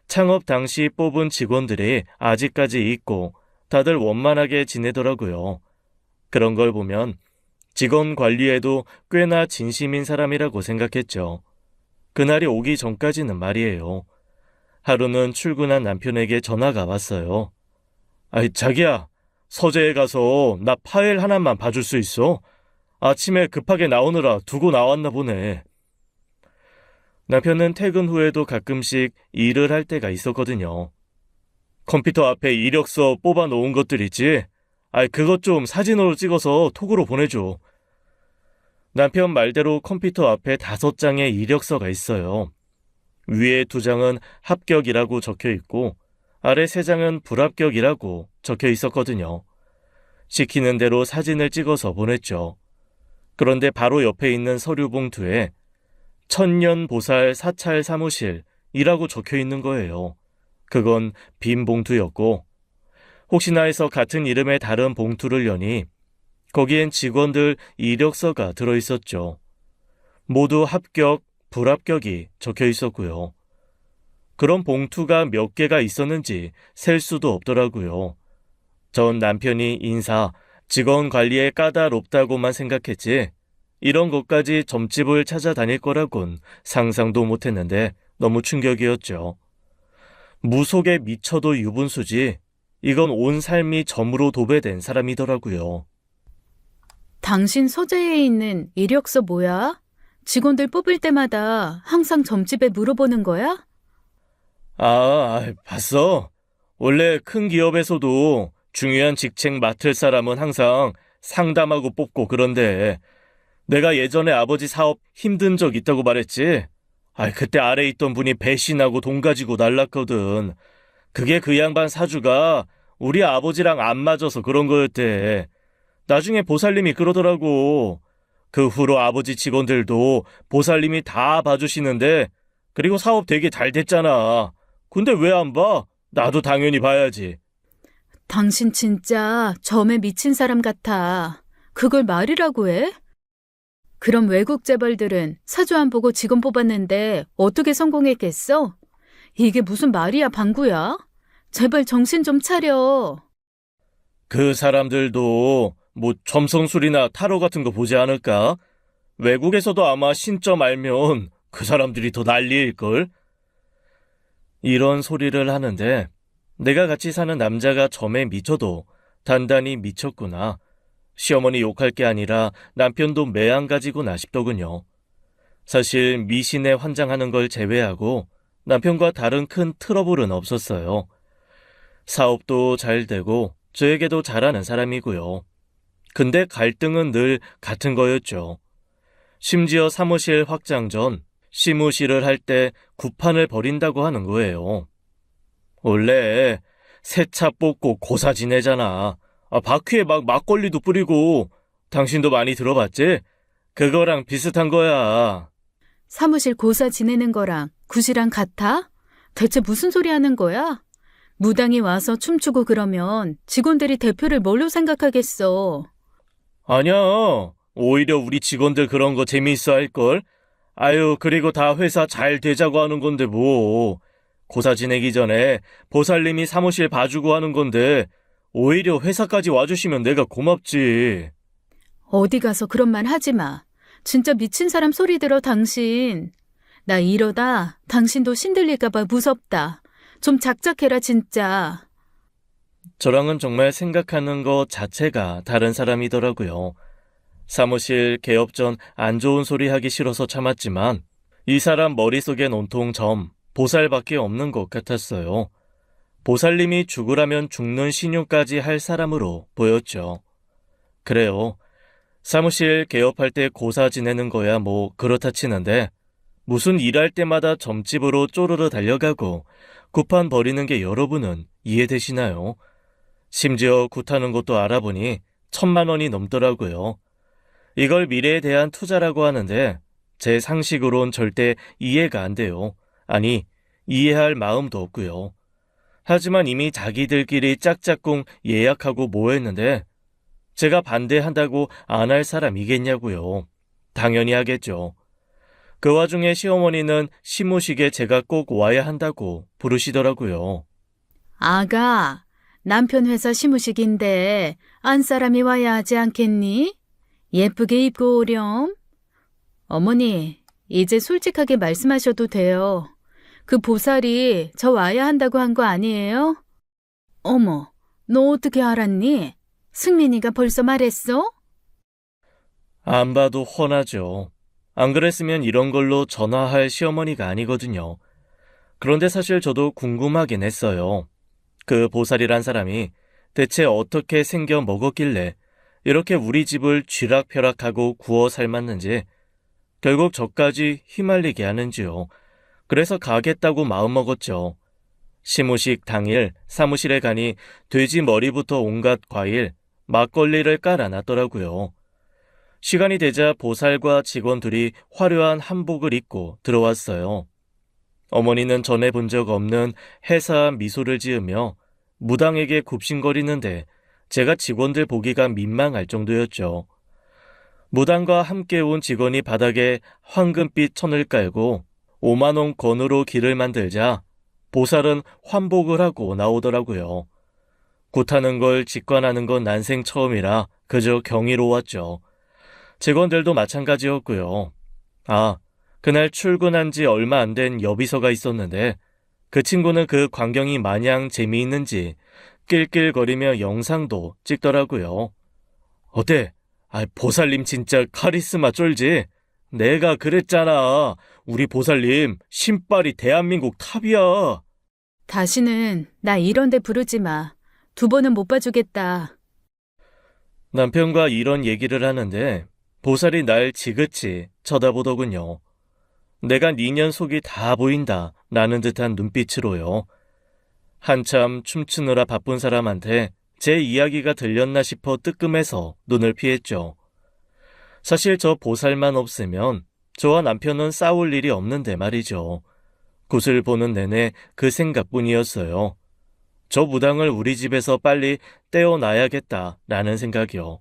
창업 당시 뽑은 직원들이 아직까지 있고 다들 원만하게 지내더라고요. 그런 걸 보면 직원 관리에도 꽤나 진심인 사람이라고 생각했죠. 그날이 오기 전까지는 말이에요. 하루는 출근한 남편에게 전화가 왔어요. 자기야, 서재에 가서 나 파일 하나만 봐줄 수 있어? 아침에 급하게 나오느라 두고 나왔나 보네. 남편은 퇴근 후에도 가끔씩 일을 할 때가 있었거든요. 컴퓨터 앞에 이력서 뽑아 놓은 것들 있지? 그것 좀 사진으로 찍어서 톡으로 보내줘. 남편 말대로 컴퓨터 앞에 5장의 이력서가 있어요. 위에 2장은 합격이라고 적혀 있고 아래 3장은 불합격이라고 적혀 있었거든요. 시키는 대로 사진을 찍어서 보냈죠. 그런데 바로 옆에 있는 서류 봉투에 천년보살 사찰 사무실이라고 적혀 있는 거예요. 그건 빈 봉투였고 혹시나 해서 같은 이름의 다른 봉투를 여니 거기엔 직원들 이력서가 들어있었죠. 모두 합격, 불합격이 적혀 있었고요. 그런 봉투가 몇 개가 있었는지 셀 수도 없더라고요. 전 남편이 인사, 직원 관리에 까다롭다고만 생각했지 이런 것까지 점집을 찾아다닐 거라곤 상상도 못했는데 너무 충격이었죠. 무속에 미쳐도 유분수지 이건 온 삶이 점으로 도배된 사람이더라고요. 당신 서재에 있는 이력서 뭐야? 직원들 뽑을 때마다 항상 점집에 물어보는 거야? 봤어. 원래 큰 기업에서도 중요한 직책 맡을 사람은 항상 상담하고 뽑고 그런데 내가 예전에 아버지 사업 힘든 적 있다고 말했지? 그때 아래 있던 분이 배신하고 돈 가지고 날랐거든. 그게 그 양반 사주가 우리 아버지랑 안 맞아서 그런 거였대. 나중에 보살님이 그러더라고. 그 후로 아버지 직원들도 보살님이 다 봐주시는데 그리고 사업 되게 잘 됐잖아. 근데 왜 안 봐? 나도 당연히 봐야지. 당신 진짜 점에 미친 사람 같아. 그걸 말이라고 해? 그럼 외국 재벌들은 사주 안 보고 직원 뽑았는데 어떻게 성공했겠어? 이게 무슨 말이야, 방구야? 제발 정신 좀 차려. 그 사람들도 뭐 점성술이나 타로 같은 거 보지 않을까? 외국에서도 아마 신점 알면 그 사람들이 더 난리일걸? 이런 소리를 하는데 내가 같이 사는 남자가 점에 미쳐도 단단히 미쳤구나. 시어머니 욕할 게 아니라 남편도 매한가지구나 싶더군요. 사실 미신에 환장하는 걸 제외하고 남편과 다른 큰 트러블은 없었어요. 사업도 잘 되고 저에게도 잘하는 사람이고요. 근데 갈등은 늘 같은 거였죠. 심지어 사무실 확장 전 시무실을 할 때 구판을 벌인다고 하는 거예요. 원래 새 차 뽑고 고사 지내잖아. 바퀴에 막 막걸리도 뿌리고 당신도 많이 들어봤지? 그거랑 비슷한 거야. 사무실 고사 지내는 거랑 굿이랑 같아? 대체 무슨 소리 하는 거야? 무당이 와서 춤추고 그러면 직원들이 대표를 뭘로 생각하겠어? 아니야. 오히려 우리 직원들 그런 거 재미있어 할걸? 아유, 그리고 다 회사 잘 되자고 하는 건데 뭐. 고사 지내기 전에 보살님이 사무실 봐주고 하는 건데 오히려 회사까지 와주시면 내가 고맙지. 어디 가서 그런 말 하지 마. 진짜 미친 사람 소리 들어, 당신. 나 이러다 당신도 신들릴까봐 무섭다. 좀 작작해라, 진짜. 저랑은 정말 생각하는 것 자체가 다른 사람이더라고요. 사무실 개업 전 안 좋은 소리 하기 싫어서 참았지만 이 사람 머릿속엔 온통 보살밖에 없는 것 같았어요. 보살님이 죽으라면 죽는 신용까지 할 사람으로 보였죠. 그래요. 사무실 개업할 때 고사 지내는 거야 뭐 그렇다 치는데 무슨 일할 때마다 점집으로 쪼르르 달려가고 구판 버리는 게 여러분은 이해되시나요? 심지어 굿하는 것도 알아보니 1,000만 원이 넘더라고요. 이걸 미래에 대한 투자라고 하는데 제 상식으론 절대 이해가 안 돼요. 아니, 이해할 마음도 없고요. 하지만 이미 자기들끼리 짝짝꿍 예약하고 뭐 했는데 제가 반대한다고 안 할 사람이겠냐고요. 당연히 하겠죠. 그 와중에 시어머니는 시무식에 제가 꼭 와야 한다고 부르시더라고요. 아가, 남편 회사 시무식인데 안 사람이 와야 하지 않겠니? 예쁘게 입고 오렴. 어머니, 이제 솔직하게 말씀하셔도 돼요. 그 보살이 저 와야 한다고 한 거 아니에요? 어머, 너 어떻게 알았니? 승민이가 벌써 말했어? 안 봐도 훤하죠. 안 그랬으면 이런 걸로 전화할 시어머니가 아니거든요. 그런데 사실 저도 궁금하긴 했어요. 그 보살이란 사람이 대체 어떻게 생겨 먹었길래 이렇게 우리 집을 쥐락펴락하고 구워 삶았는지, 결국 저까지 휘말리게 하는지요. 그래서 가겠다고 마음먹었죠. 시무식 당일 사무실에 가니 돼지 머리부터 온갖 과일, 막걸리를 깔아놨더라고요. 시간이 되자 보살과 직원들이 화려한 한복을 입고 들어왔어요. 어머니는 전에 본 적 없는 해사한 미소를 지으며 무당에게 굽신거리는데 제가 직원들 보기가 민망할 정도였죠. 무당과 함께 온 직원이 바닥에 황금빛 천을 깔고 5만 원 건으로 길을 만들자 보살은 환복을 하고 나오더라고요. 굿하는 걸 직관하는 건 난생 처음이라 그저 경이로웠죠. 직원들도 마찬가지였고요. 아, 그날 출근한 지 얼마 안 된 여비서가 있었는데 그 친구는 그 광경이 마냥 재미있는지 낄낄거리며 영상도 찍더라고요. 어때? 보살님 진짜 카리스마 쩔지? 내가 그랬잖아. 우리 보살님 신발이 대한민국 탑이야. 다시는 나 이런 데 부르지 마. 2번은 못 봐주겠다. 남편과 이런 얘기를 하는데 보살이 날 지긋이 쳐다보더군요. 내가 니년 속이 다 보인다 라는 듯한 눈빛으로요. 한참 춤추느라 바쁜 사람한테 제 이야기가 들렸나 싶어 뜨끔해서 눈을 피했죠. 사실 저 보살만 없으면 저와 남편은 싸울 일이 없는데 말이죠. 굿을 보는 내내 그 생각뿐이었어요. 저 무당을 우리 집에서 빨리 떼어놔야겠다라는 생각이요.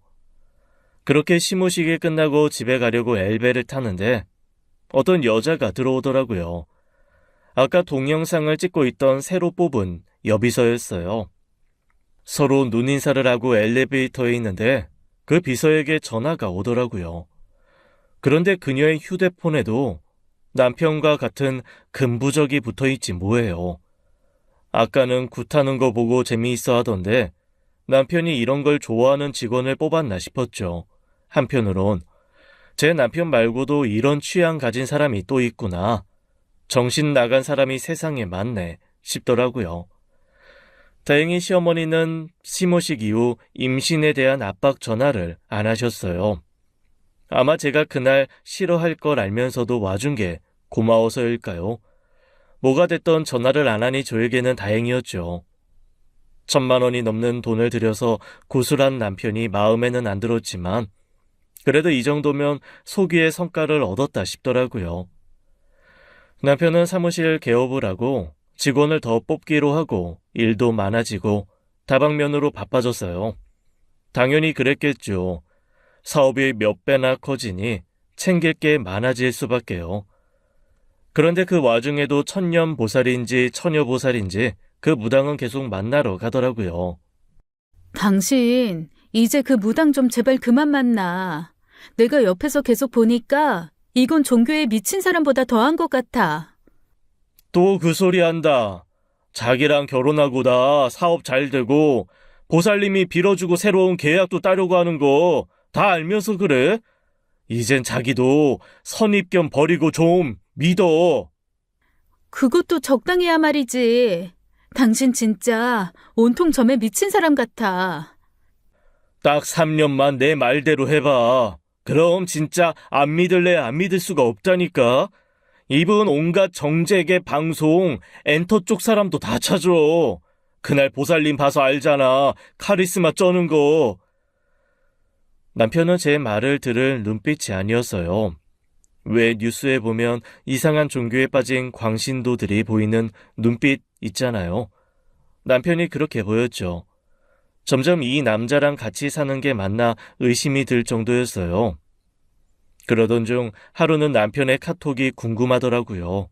그렇게 시무식이 끝나고 집에 가려고 엘베를 타는데 어떤 여자가 들어오더라고요. 아까 동영상을 찍고 있던 새로 뽑은 여비서였어요. 서로 눈인사를 하고 엘리베이터에 있는데 그 비서에게 전화가 오더라고요. 그런데 그녀의 휴대폰에도 남편과 같은 금부적이 붙어있지 뭐예요. 아까는 굿하는 거 보고 재미있어 하던데 남편이 이런 걸 좋아하는 직원을 뽑았나 싶었죠. 한편으론 제 남편 말고도 이런 취향 가진 사람이 또 있구나. 정신 나간 사람이 세상에 많네 싶더라고요. 다행히 시어머니는 시무식 이후 임신에 대한 압박 전화를 안 하셨어요. 아마 제가 그날 싫어할 걸 알면서도 와준 게 고마워서일까요? 뭐가 됐던 전화를 안 하니 저에게는 다행이었죠. 1,000만 원이 넘는 돈을 들여서 구술한 남편이 마음에는 안 들었지만 그래도 이 정도면 소기의 성과를 얻었다 싶더라고요. 남편은 사무실 개업을 하고 직원을 더 뽑기로 하고 일도 많아지고 다방면으로 바빠졌어요. 당연히 그랬겠죠. 사업이 몇 배나 커지니 챙길 게 많아질 수밖에요. 그런데 그 와중에도 천년보살인지 처녀보살인지 그 무당은 계속 만나러 가더라고요. 당신, 이제 그 무당 좀 제발 그만 만나. 내가 옆에서 계속 보니까 이건 종교에 미친 사람보다 더한 것 같아. 또 그 소리 한다. 자기랑 결혼하고 나 사업 잘 되고 보살님이 빌어주고 새로운 계약도 따려고 하는 거 다 알면서 그래? 이젠 자기도 선입견 버리고 좀 믿어. 그것도 적당히 해야 말이지. 당신 진짜 온통 점에 미친 사람 같아. 딱 3년만 내 말대로 해봐. 그럼 진짜 안 믿을래 안 믿을 수가 없다니까. 이분 온갖 정재계 방송, 엔터 쪽 사람도 다 찾아. 그날 보살님 봐서 알잖아. 카리스마 쩌는 거. 남편은 제 말을 들을 눈빛이 아니었어요. 왜 뉴스에 보면 이상한 종교에 빠진 광신도들이 보이는 눈빛 있잖아요. 남편이 그렇게 보였죠. 점점 이 남자랑 같이 사는 게 맞나 의심이 들 정도였어요. 그러던 중 하루는 남편의 카톡이 궁금하더라고요.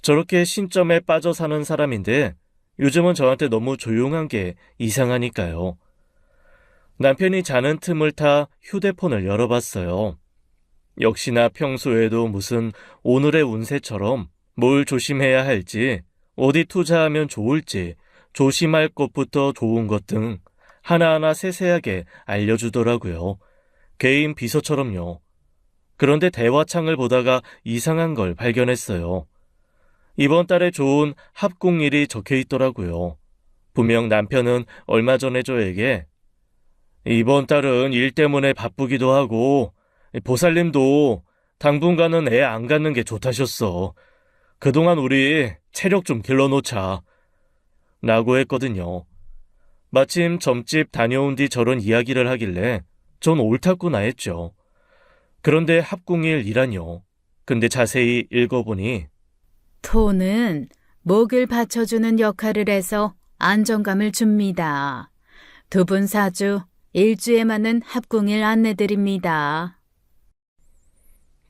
저렇게 신점에 빠져 사는 사람인데 요즘은 저한테 너무 조용한 게 이상하니까요. 남편이 자는 틈을 타 휴대폰을 열어봤어요. 역시나 평소에도 무슨 오늘의 운세처럼 뭘 조심해야 할지, 어디 투자하면 좋을지, 조심할 것부터 좋은 것 등 하나하나 세세하게 알려주더라고요. 개인 비서처럼요. 그런데 대화창을 보다가 이상한 걸 발견했어요. 이번 달에 좋은 합궁일이 적혀 있더라고요. 분명 남편은 얼마 전에 저에게 이번 달은 일 때문에 바쁘기도 하고 보살님도 당분간은 애 안 갖는 게 좋다셨어. 그동안 우리 체력 좀 길러놓자. 라고 했거든요. 마침 점집 다녀온 뒤 저런 이야기를 하길래 전 옳았구나 했죠. 그런데 합궁일이라뇨. 근데 자세히 읽어보니 토는 목을 받쳐주는 역할을 해서 안정감을 줍니다. 두 분 사주 일주에 맞는 합궁일 안내드립니다.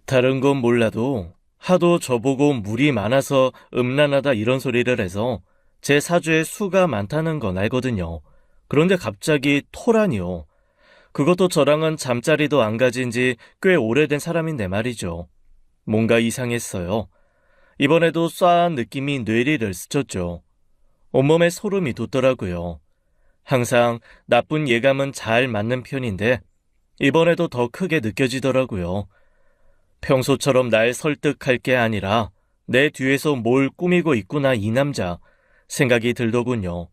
다른 건 몰라도 하도 저보고 물이 많아서 음란하다 이런 소리를 해서 제 사주에 수가 많다는 건 알거든요. 그런데 갑자기 토라니요. 그것도 저랑은 잠자리도 안 가진 지 꽤 오래된 사람인데 말이죠. 뭔가 이상했어요. 이번에도 쏴한 느낌이 뇌리를 스쳤죠. 온몸에 소름이 돋더라고요. 항상 나쁜 예감은 잘 맞는 편인데 이번에도 더 크게 느껴지더라고요. 평소처럼 날 설득할 게 아니라 내 뒤에서 뭘 꾸미고 있구나 이 남자 생각이 들더군요.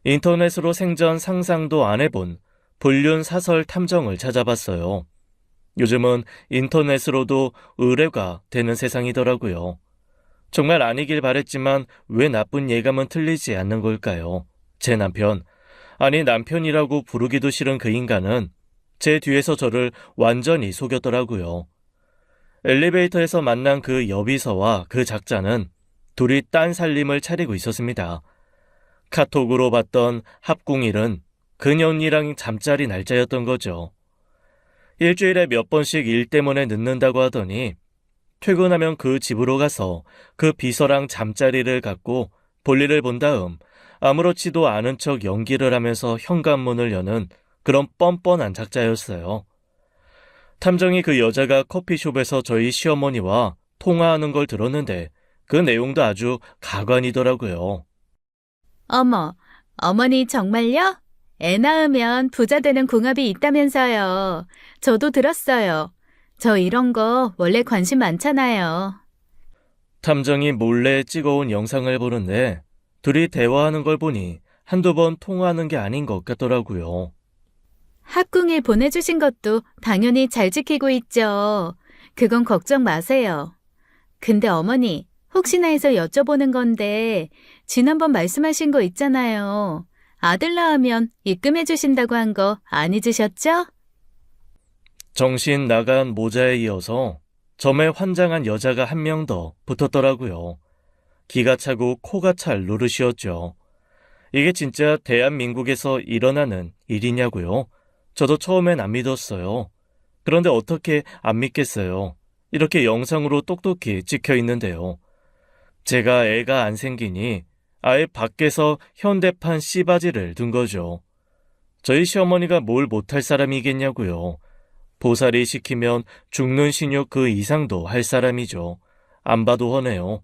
인터넷으로 생전 상상도 안 해본 불륜 사설 탐정을 찾아봤어요. 요즘은 인터넷으로도 의뢰가 되는 세상이더라고요. 정말 아니길 바랬지만 왜 나쁜 예감은 틀리지 않는 걸까요? 제 남편, 아니 남편이라고 부르기도 싫은 그 인간은 제 뒤에서 저를 완전히 속였더라고요. 엘리베이터에서 만난 그 여비서와 그 작자는 둘이 딴 살림을 차리고 있었습니다. 카톡으로 봤던 합궁일은 그년이랑 잠자리 날짜였던 거죠. 일주일에 몇 번씩 일 때문에 늦는다고 하더니 퇴근하면 그 집으로 가서 그 비서랑 잠자리를 갖고 볼일을 본 다음 아무렇지도 않은 척 연기를 하면서 현관문을 여는 그런 뻔뻔한 작자였어요. 탐정이 그 여자가 커피숍에서 저희 시어머니와 통화하는 걸 들었는데 그 내용도 아주 가관이더라고요. 어머, 어머니 정말요? 애 낳으면 부자 되는 궁합이 있다면서요. 저도 들었어요. 저 이런 거 원래 관심 많잖아요. 탐정이 몰래 찍어온 영상을 보는데 둘이 대화하는 걸 보니 한두 번 통화하는 게 아닌 것 같더라고요. 합궁일 보내주신 것도 당연히 잘 지키고 있죠. 그건 걱정 마세요. 근데 어머니, 혹시나 해서 여쭤보는 건데 지난번 말씀하신 거 있잖아요. 아들 낳으면 입금해 주신다고 한 거 안 잊으셨죠? 정신 나간 모자에 이어서 점에 환장한 여자가 한 명 더 붙었더라고요. 기가 차고 코가 찰 노릇이었죠. 이게 진짜 대한민국에서 일어나는 일이냐고요? 저도 처음엔 안 믿었어요. 그런데 어떻게 안 믿겠어요. 이렇게 영상으로 똑똑히 찍혀 있는데요. 제가 애가 안 생기니 아예 밖에서 현대판 씨바지를 둔 거죠. 저희 시어머니가 뭘 못할 사람이겠냐고요. 보살이 시키면 죽는 신욕 그 이상도 할 사람이죠. 안 봐도 훤해요.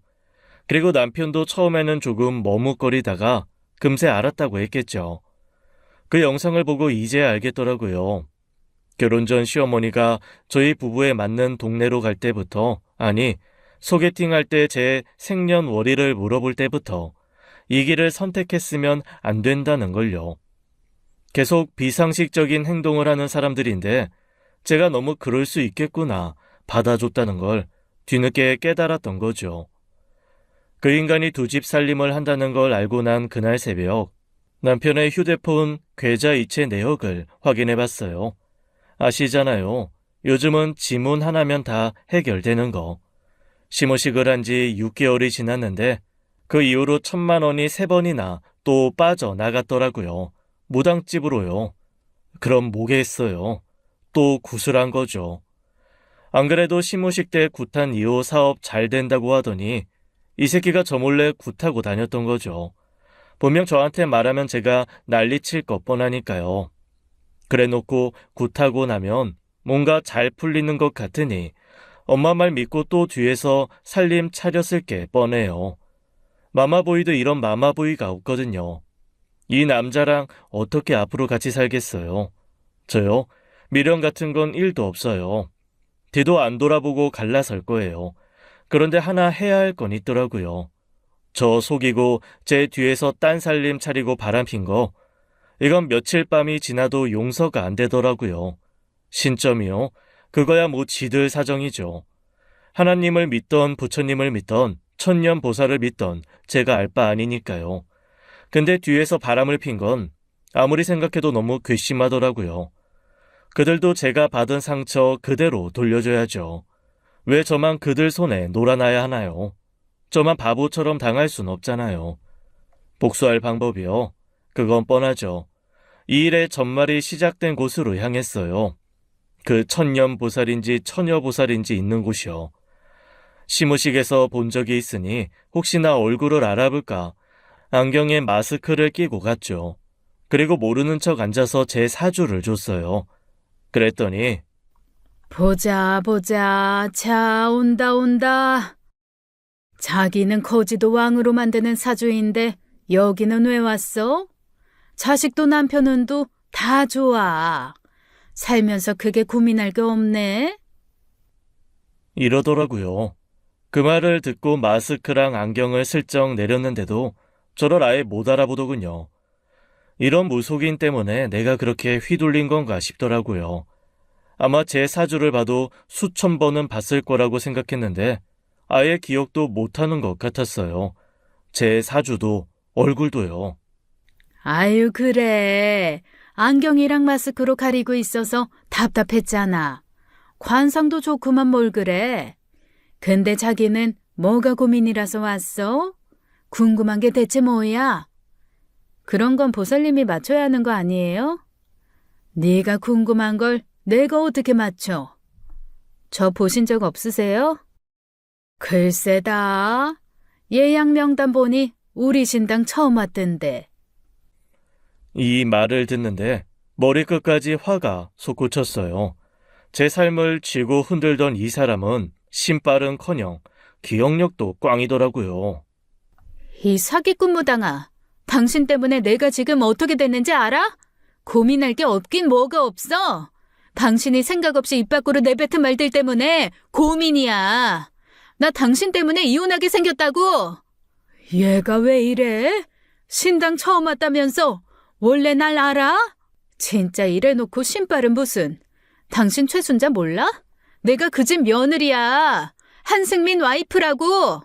그리고 남편도 처음에는 조금 머뭇거리다가 금세 알았다고 했겠죠. 그 영상을 보고 이제 알겠더라고요. 결혼 전 시어머니가 저희 부부에 맞는 동네로 갈 때부터, 아니, 소개팅할 때 제 생년월일을 물어볼 때부터 이 길을 선택했으면 안 된다는 걸요. 계속 비상식적인 행동을 하는 사람들인데 제가 너무 그럴 수 있겠구나 받아줬다는 걸 뒤늦게 깨달았던 거죠. 그 인간이 두 집 살림을 한다는 걸 알고 난 그날 새벽 남편의 휴대폰 계좌 이체 내역을 확인해봤어요. 아시잖아요. 요즘은 지문 하나면 다 해결되는 거. 시무식을 한 지 6개월이 지났는데 그 이후로 1,000만 원이 3번이나 또 빠져나갔더라고요. 무당집으로요. 그럼 뭐겠어요? 또 구슬한 거죠. 안 그래도 시무식 때 굿한 2호 사업 잘 된다고 하더니 이 새끼가 저 몰래 굿하고 다녔던 거죠. 분명 저한테 말하면 제가 난리칠 것 뻔하니까요. 그래놓고 굿하고 나면 뭔가 잘 풀리는 것 같으니 엄마 말 믿고 또 뒤에서 살림 차렸을 게 뻔해요. 마마보이도 이런 마마보이가 없거든요. 이 남자랑 어떻게 앞으로 같이 살겠어요? 저요? 미련 같은 건 1도 없어요. 뒤도 안 돌아보고 갈라설 거예요. 그런데 하나 해야 할 건 있더라고요. 저 속이고 제 뒤에서 딴 살림 차리고 바람핀 거, 이건 며칠 밤이 지나도 용서가 안 되더라고요. 신점이요? 그거야 뭐 지들 사정이죠. 하나님을 믿던 부처님을 믿던 천년보살을 믿던 제가 알 바 아니니까요. 근데 뒤에서 바람을 핀 건 아무리 생각해도 너무 괘씸하더라고요. 그들도 제가 받은 상처 그대로 돌려줘야죠. 왜 저만 그들 손에 놀아나야 하나요? 저만 바보처럼 당할 순 없잖아요. 복수할 방법이요? 그건 뻔하죠. 이 일의 전말이 시작된 곳으로 향했어요. 그 천년보살인지 처녀보살인지 있는 곳이요. 시무식에서 본 적이 있으니 혹시나 얼굴을 알아볼까 안경에 마스크를 끼고 갔죠. 그리고 모르는 척 앉아서 제 사주를 줬어요. 그랬더니 보자, 보자. 자, 온다. 자기는 거지도 왕으로 만드는 사주인데 여기는 왜 왔어? 자식도 남편은도 다 좋아. 살면서 그게 고민할 게 없네. 이러더라고요. 그 말을 듣고 마스크랑 안경을 슬쩍 내렸는데도 저를 아예 못 알아보더군요. 이런 무속인 때문에 내가 그렇게 휘둘린 건가 싶더라고요. 아마 제 사주를 봐도 수천 번은 봤을 거라고 생각했는데 아예 기억도 못하는 것 같았어요. 제 사주도 얼굴도요. 아유, 그래. 안경이랑 마스크로 가리고 있어서 답답했잖아. 관상도 좋구만 뭘 그래. 근데 자기는 뭐가 고민이라서 왔어? 궁금한 게 대체 뭐야? 그런 건 보살님이 맞춰야 하는 거 아니에요? 네가 궁금한 걸 내가 어떻게 맞춰? 저 보신 적 없으세요? 글쎄다. 예약 명단 보니 우리 신당 처음 왔던데. 이 말을 듣는데 머리끝까지 화가 솟구쳤어요. 제 삶을 쥐고 흔들던 이 사람은 신발은커녕 기억력도 꽝이더라고요. 이 사기꾼 무당아, 당신 때문에 내가 지금 어떻게 됐는지 알아? 고민할 게 없긴 뭐가 없어. 당신이 생각 없이 입 밖으로 내뱉은 말들 때문에 고민이야. 나 당신 때문에 이혼하게 생겼다고. 얘가 왜 이래? 신당 처음 왔다면서 원래 날 알아? 진짜 이래놓고 신발은 무슨. 당신 최순자 몰라? 내가 그 집 며느리야. 한승민 와이프라고.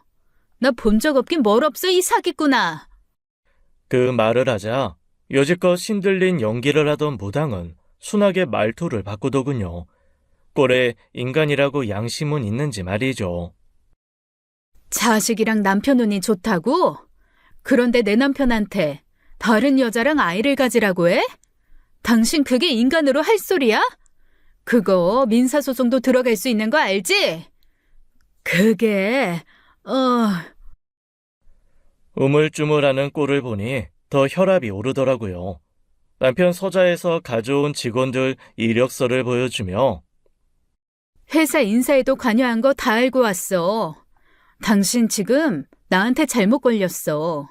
나 본 적 없긴 뭘 없어 이 사기꾼아. 그 말을 하자 여지껏 신들린 연기를 하던 무당은 순하게 말투를 바꾸더군요. 꼴에 인간이라고 양심은 있는지 말이죠. 자식이랑 남편 운이 좋다고? 그런데 내 남편한테 다른 여자랑 아이를 가지라고 해? 당신 그게 인간으로 할 소리야? 그거 민사소송도 들어갈 수 있는 거 알지? 그게, 우물쭈물하는 꼴을 보니 더 혈압이 오르더라고요. 남편 서자에서 가져온 직원들 이력서를 보여주며 회사 인사에도 관여한 거 다 알고 왔어. 당신 지금 나한테 잘못 걸렸어.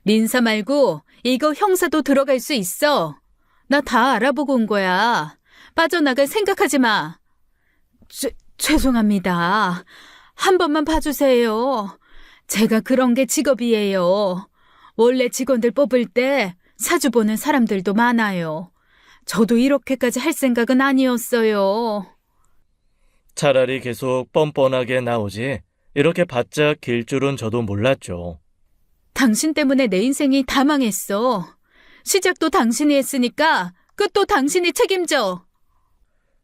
민사 말고 이거 형사도 들어갈 수 있어. 나 다 알아보고 온 거야. 빠져나갈 생각하지 마. 죄송합니다. 한 번만 봐주세요. 제가 그런 게 직업이에요. 원래 직원들 뽑을 때 사주 보는 사람들도 많아요. 저도 이렇게까지 할 생각은 아니었어요. 차라리 계속 뻔뻔하게 나오지 이렇게 바짝 길 줄은 저도 몰랐죠. 당신 때문에 내 인생이 다 망했어. 시작도 당신이 했으니까 끝도 당신이 책임져.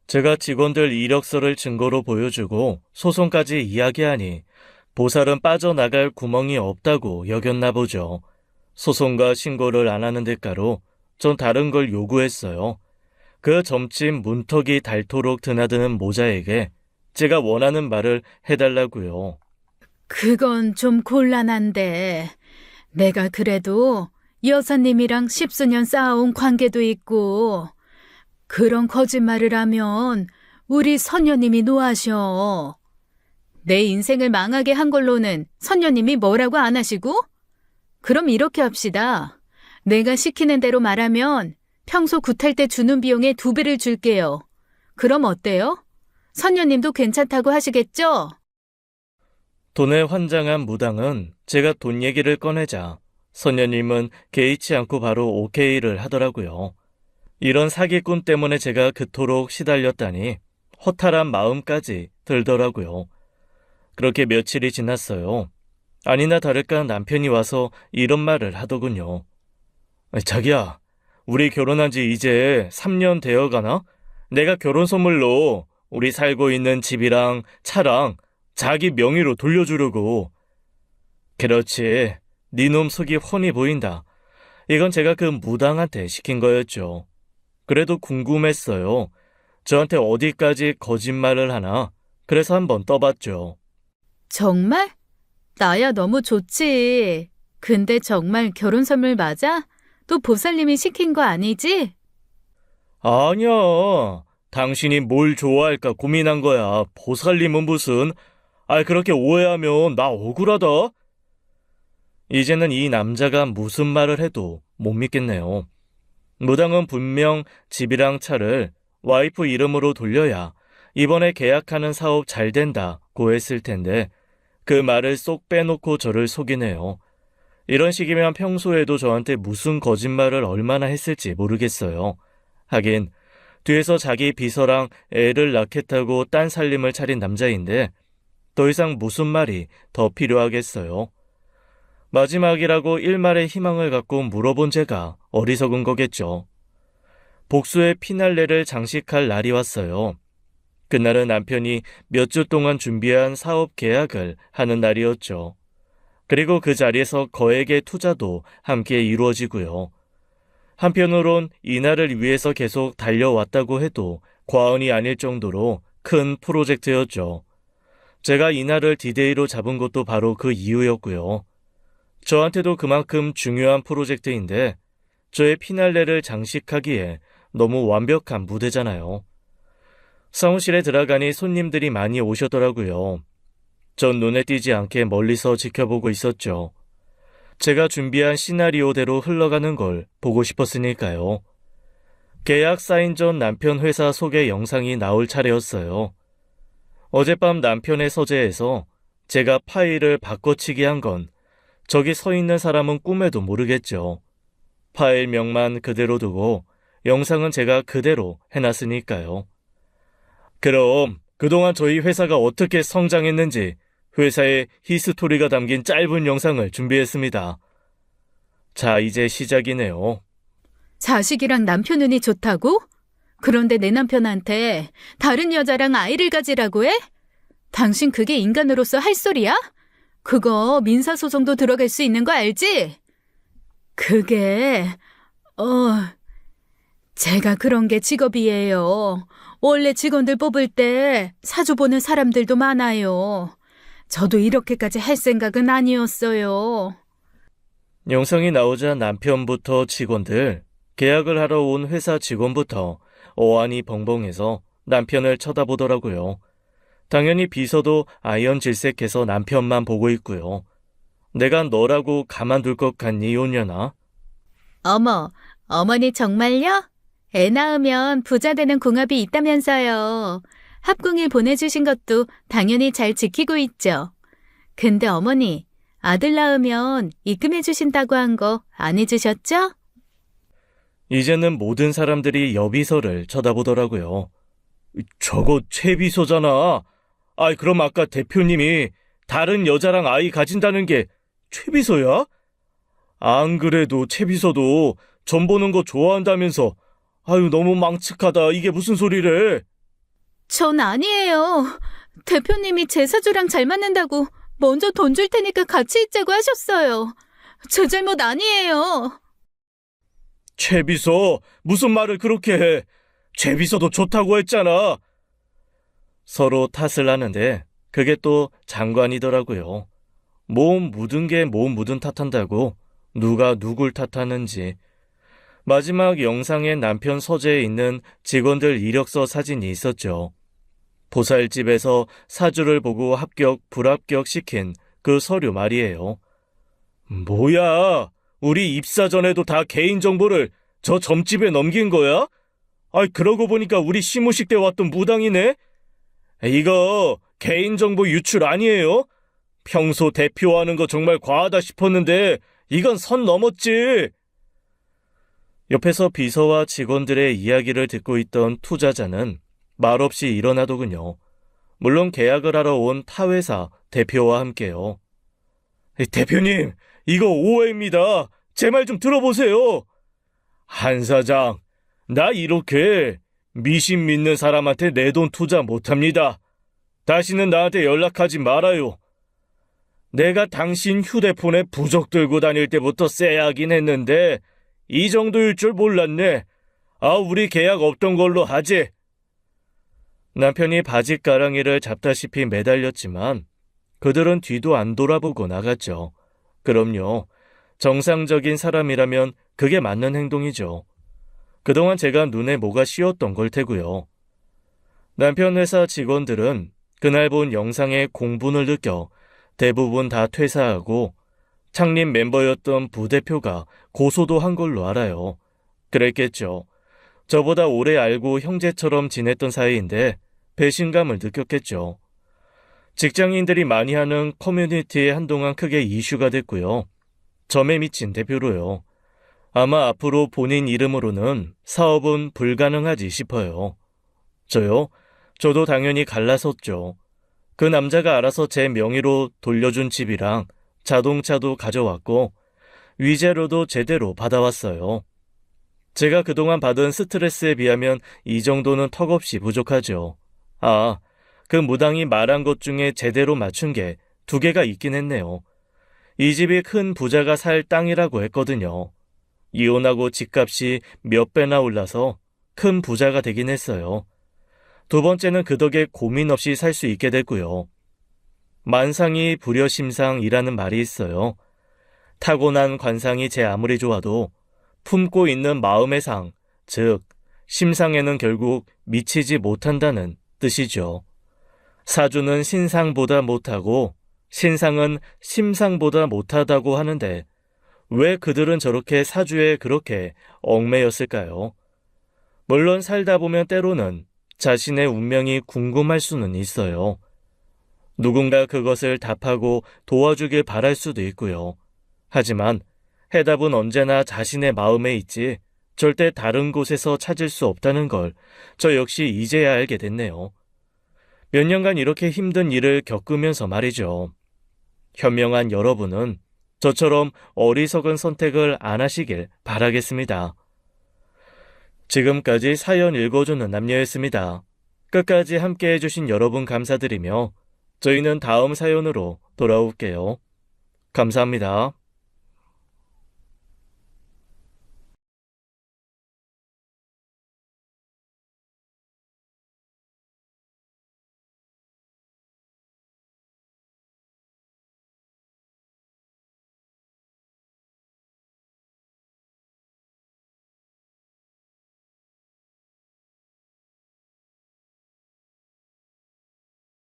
제가 직원들 이력서를 증거로 보여주고 소송까지 이야기하니 보살은 빠져나갈 구멍이 없다고 여겼나 보죠. 소송과 신고를 안 하는 대가로 전 다른 걸 요구했어요. 그 점집 문턱이 닳도록 드나드는 모자에게 제가 원하는 말을 해달라고요. 그건 좀 곤란한데 내가 그래도 여사님이랑 십수년 쌓아온 관계도 있고 그런 거짓말을 하면 우리 선녀님이 노하셔. 내 인생을 망하게 한 걸로는 선녀님이 뭐라고 안 하시고? 그럼 이렇게 합시다. 내가 시키는 대로 말하면 평소 굿할 때 주는 비용의 2배를 줄게요. 그럼 어때요? 선녀님도 괜찮다고 하시겠죠? 돈에 환장한 무당은 제가 돈 얘기를 꺼내자 선녀님은 개의치 않고 바로 오케이를 하더라고요. 이런 사기꾼 때문에 제가 그토록 시달렸다니 허탈한 마음까지 들더라고요. 그렇게 며칠이 지났어요. 아니나 다를까 남편이 와서 이런 말을 하더군요. 자기야, 우리 결혼한 지 이제 3년 되어가나? 내가 결혼 선물로 우리 살고 있는 집이랑 차랑 자기 명의로 돌려주려고. 그렇지, 네 놈 속이 훤히 보인다. 이건 제가 그 무당한테 시킨 거였죠. 그래도 궁금했어요. 저한테 어디까지 거짓말을 하나? 그래서 한번 떠봤죠. 정말? 나야 너무 좋지. 근데 정말 결혼 선물 맞아? 또 보살님이 시킨 거 아니지? 아니야. 당신이 뭘 좋아할까 고민한 거야. 보살님은 무슨. 그렇게 오해하면 나 억울하다. 이제는 이 남자가 무슨 말을 해도 못 믿겠네요. 무당은 분명 집이랑 차를 와이프 이름으로 돌려야 이번에 계약하는 사업 잘 된다고 했을 텐데 그 말을 쏙 빼놓고 저를 속이네요. 이런 식이면 평소에도 저한테 무슨 거짓말을 얼마나 했을지 모르겠어요. 하긴 뒤에서 자기 비서랑 애를 낳겠다고 딴 살림을 차린 남자인데 더 이상 무슨 말이 더 필요하겠어요. 마지막이라고 일말의 희망을 갖고 물어본 제가 어리석은 거겠죠. 복수의 피날레를 장식할 날이 왔어요. 그날은 남편이 몇 주 동안 준비한 사업 계약을 하는 날이었죠. 그리고 그 자리에서 거액의 투자도 함께 이루어지고요. 한편으론 이날을 위해서 계속 달려왔다고 해도 과언이 아닐 정도로 큰 프로젝트였죠. 제가 이날을 디데이로 잡은 것도 바로 그 이유였고요. 저한테도 그만큼 중요한 프로젝트인데 저의 피날레를 장식하기에 너무 완벽한 무대잖아요. 사무실에 들어가니 손님들이 많이 오셨더라고요. 전 눈에 띄지 않게 멀리서 지켜보고 있었죠. 제가 준비한 시나리오대로 흘러가는 걸 보고 싶었으니까요. 계약 사인 전 남편 회사 소개 영상이 나올 차례였어요. 어젯밤 남편의 서재에서 제가 파일을 바꿔치기 한 건 저기 서 있는 사람은 꿈에도 모르겠죠. 파일명만 그대로 두고 영상은 제가 그대로 해놨으니까요. 그럼 그동안 저희 회사가 어떻게 성장했는지 회사의 히스토리가 담긴 짧은 영상을 준비했습니다. 자, 이제 시작이네요. 자식이랑 남편 운이 좋다고? 그런데 내 남편한테 다른 여자랑 아이를 가지라고 해? 당신 그게 인간으로서 할 소리야? 그거 민사소송도 들어갈 수 있는 거 알지? 그게, 제가 그런 게 직업이에요. 원래 직원들 뽑을 때 사주 보는 사람들도 많아요. 저도 이렇게까지 할 생각은 아니었어요. 영상이 나오자 남편부터 직원들, 계약을 하러 온 회사 직원부터 어안이 벙벙해서 남편을 쳐다보더라고요. 당연히 비서도 아연질색해서 남편만 보고 있고요. 내가 너라고 가만둘 것 같니, 요년아? 어머, 어머니 정말요? 애 낳으면 부자 되는 궁합이 있다면서요. 합궁일 보내주신 것도 당연히 잘 지키고 있죠. 근데 어머니, 아들 낳으면 입금해 주신다고 한 거 안 해주셨죠? 이제는 모든 사람들이 여비서를 쳐다보더라고요. 저거 최 비서잖아. 아이, 그럼 아까 대표님이 다른 여자랑 아이 가진다는 게 최 비서야? 안 그래도 최 비서도 전 보는 거 좋아한다면서. 아유, 너무 망측하다. 이게 무슨 소리래? 전 아니에요. 대표님이 제 사주랑 잘 맞는다고 먼저 돈 줄 테니까 같이 있자고 하셨어요. 제 잘못 아니에요. 최 비서, 무슨 말을 그렇게 해? 최 비서도 좋다고 했잖아. 서로 탓을 하는데 그게 또 장관이더라고요. 몸 묻은 게 몸 묻은 탓한다고 누가 누굴 탓하는지. 마지막 영상에 남편 서재에 있는 직원들 이력서 사진이 있었죠. 보살집에서 사주를 보고 합격, 불합격 시킨 그 서류 말이에요. 뭐야? 우리 입사 전에도 다 개인정보를 저 점집에 넘긴 거야? 아이, 그러고 보니까 우리 시무식 때 왔던 무당이네? 이거 개인정보 유출 아니에요? 평소 대표하는 거 정말 과하다 싶었는데 이건 선 넘었지. 옆에서 비서와 직원들의 이야기를 듣고 있던 투자자는 말없이 일어나더군요. 물론 계약을 하러 온 타회사 대표와 함께요. 대표님, 이거 오해입니다. 제 말 좀 들어보세요. 한 사장, 나 이렇게 미신 믿는 사람한테 내 돈 투자 못합니다. 다시는 나한테 연락하지 말아요. 내가 당신 휴대폰에 부적 들고 다닐 때부터 쎄하긴 했는데 이 정도일 줄 몰랐네. 아, 우리 계약 없던 걸로 하지. 남편이 바짓가랑이를 잡다시피 매달렸지만 그들은 뒤도 안 돌아보고 나갔죠. 그럼요. 정상적인 사람이라면 그게 맞는 행동이죠. 그동안 제가 눈에 뭐가 씌었던 걸 테고요. 남편 회사 직원들은 그날 본 영상의 공분을 느껴 대부분 다 퇴사하고 창립 멤버였던 부대표가 고소도 한 걸로 알아요. 그랬겠죠. 저보다 오래 알고 형제처럼 지냈던 사이인데 배신감을 느꼈겠죠. 직장인들이 많이 하는 커뮤니티에 한동안 크게 이슈가 됐고요. 점에 미친 대표로요. 아마 앞으로 본인 이름으로는 사업은 불가능하지 싶어요. 저요? 저도 당연히 갈라섰죠. 그 남자가 알아서 제 명의로 돌려준 집이랑 자동차도 가져왔고 위자료도 제대로 받아왔어요. 제가 그동안 받은 스트레스에 비하면 이 정도는 턱없이 부족하죠. 아, 그 무당이 말한 것 중에 제대로 맞춘 게 2개가 있긴 했네요. 이 집이 큰 부자가 살 땅이라고 했거든요. 이혼하고 집값이 몇 배나 올라서 큰 부자가 되긴 했어요. 2번째는 그 덕에 고민 없이 살 수 있게 됐고요. 만상이 불여심상이라는 말이 있어요. 타고난 관상이 제 아무리 좋아도 품고 있는 마음의 상, 즉 심상에는 결국 미치지 못한다는 뜻이죠. 사주는 신상보다 못하고 신상은 심상보다 못하다고 하는데 왜 그들은 저렇게 사주에 그렇게 얽매였을까요? 물론 살다 보면 때로는 자신의 운명이 궁금할 수는 있어요. 누군가 그것을 답하고 도와주길 바랄 수도 있고요. 하지만 해답은 언제나 자신의 마음에 있지 절대 다른 곳에서 찾을 수 없다는 걸 저 역시 이제야 알게 됐네요. 몇 년간 이렇게 힘든 일을 겪으면서 말이죠. 현명한 여러분은 저처럼 어리석은 선택을 안 하시길 바라겠습니다. 지금까지 사연 읽어주는 남녀였습니다. 끝까지 함께 해주신 여러분 감사드리며 저희는 다음 사연으로 돌아올게요. 감사합니다.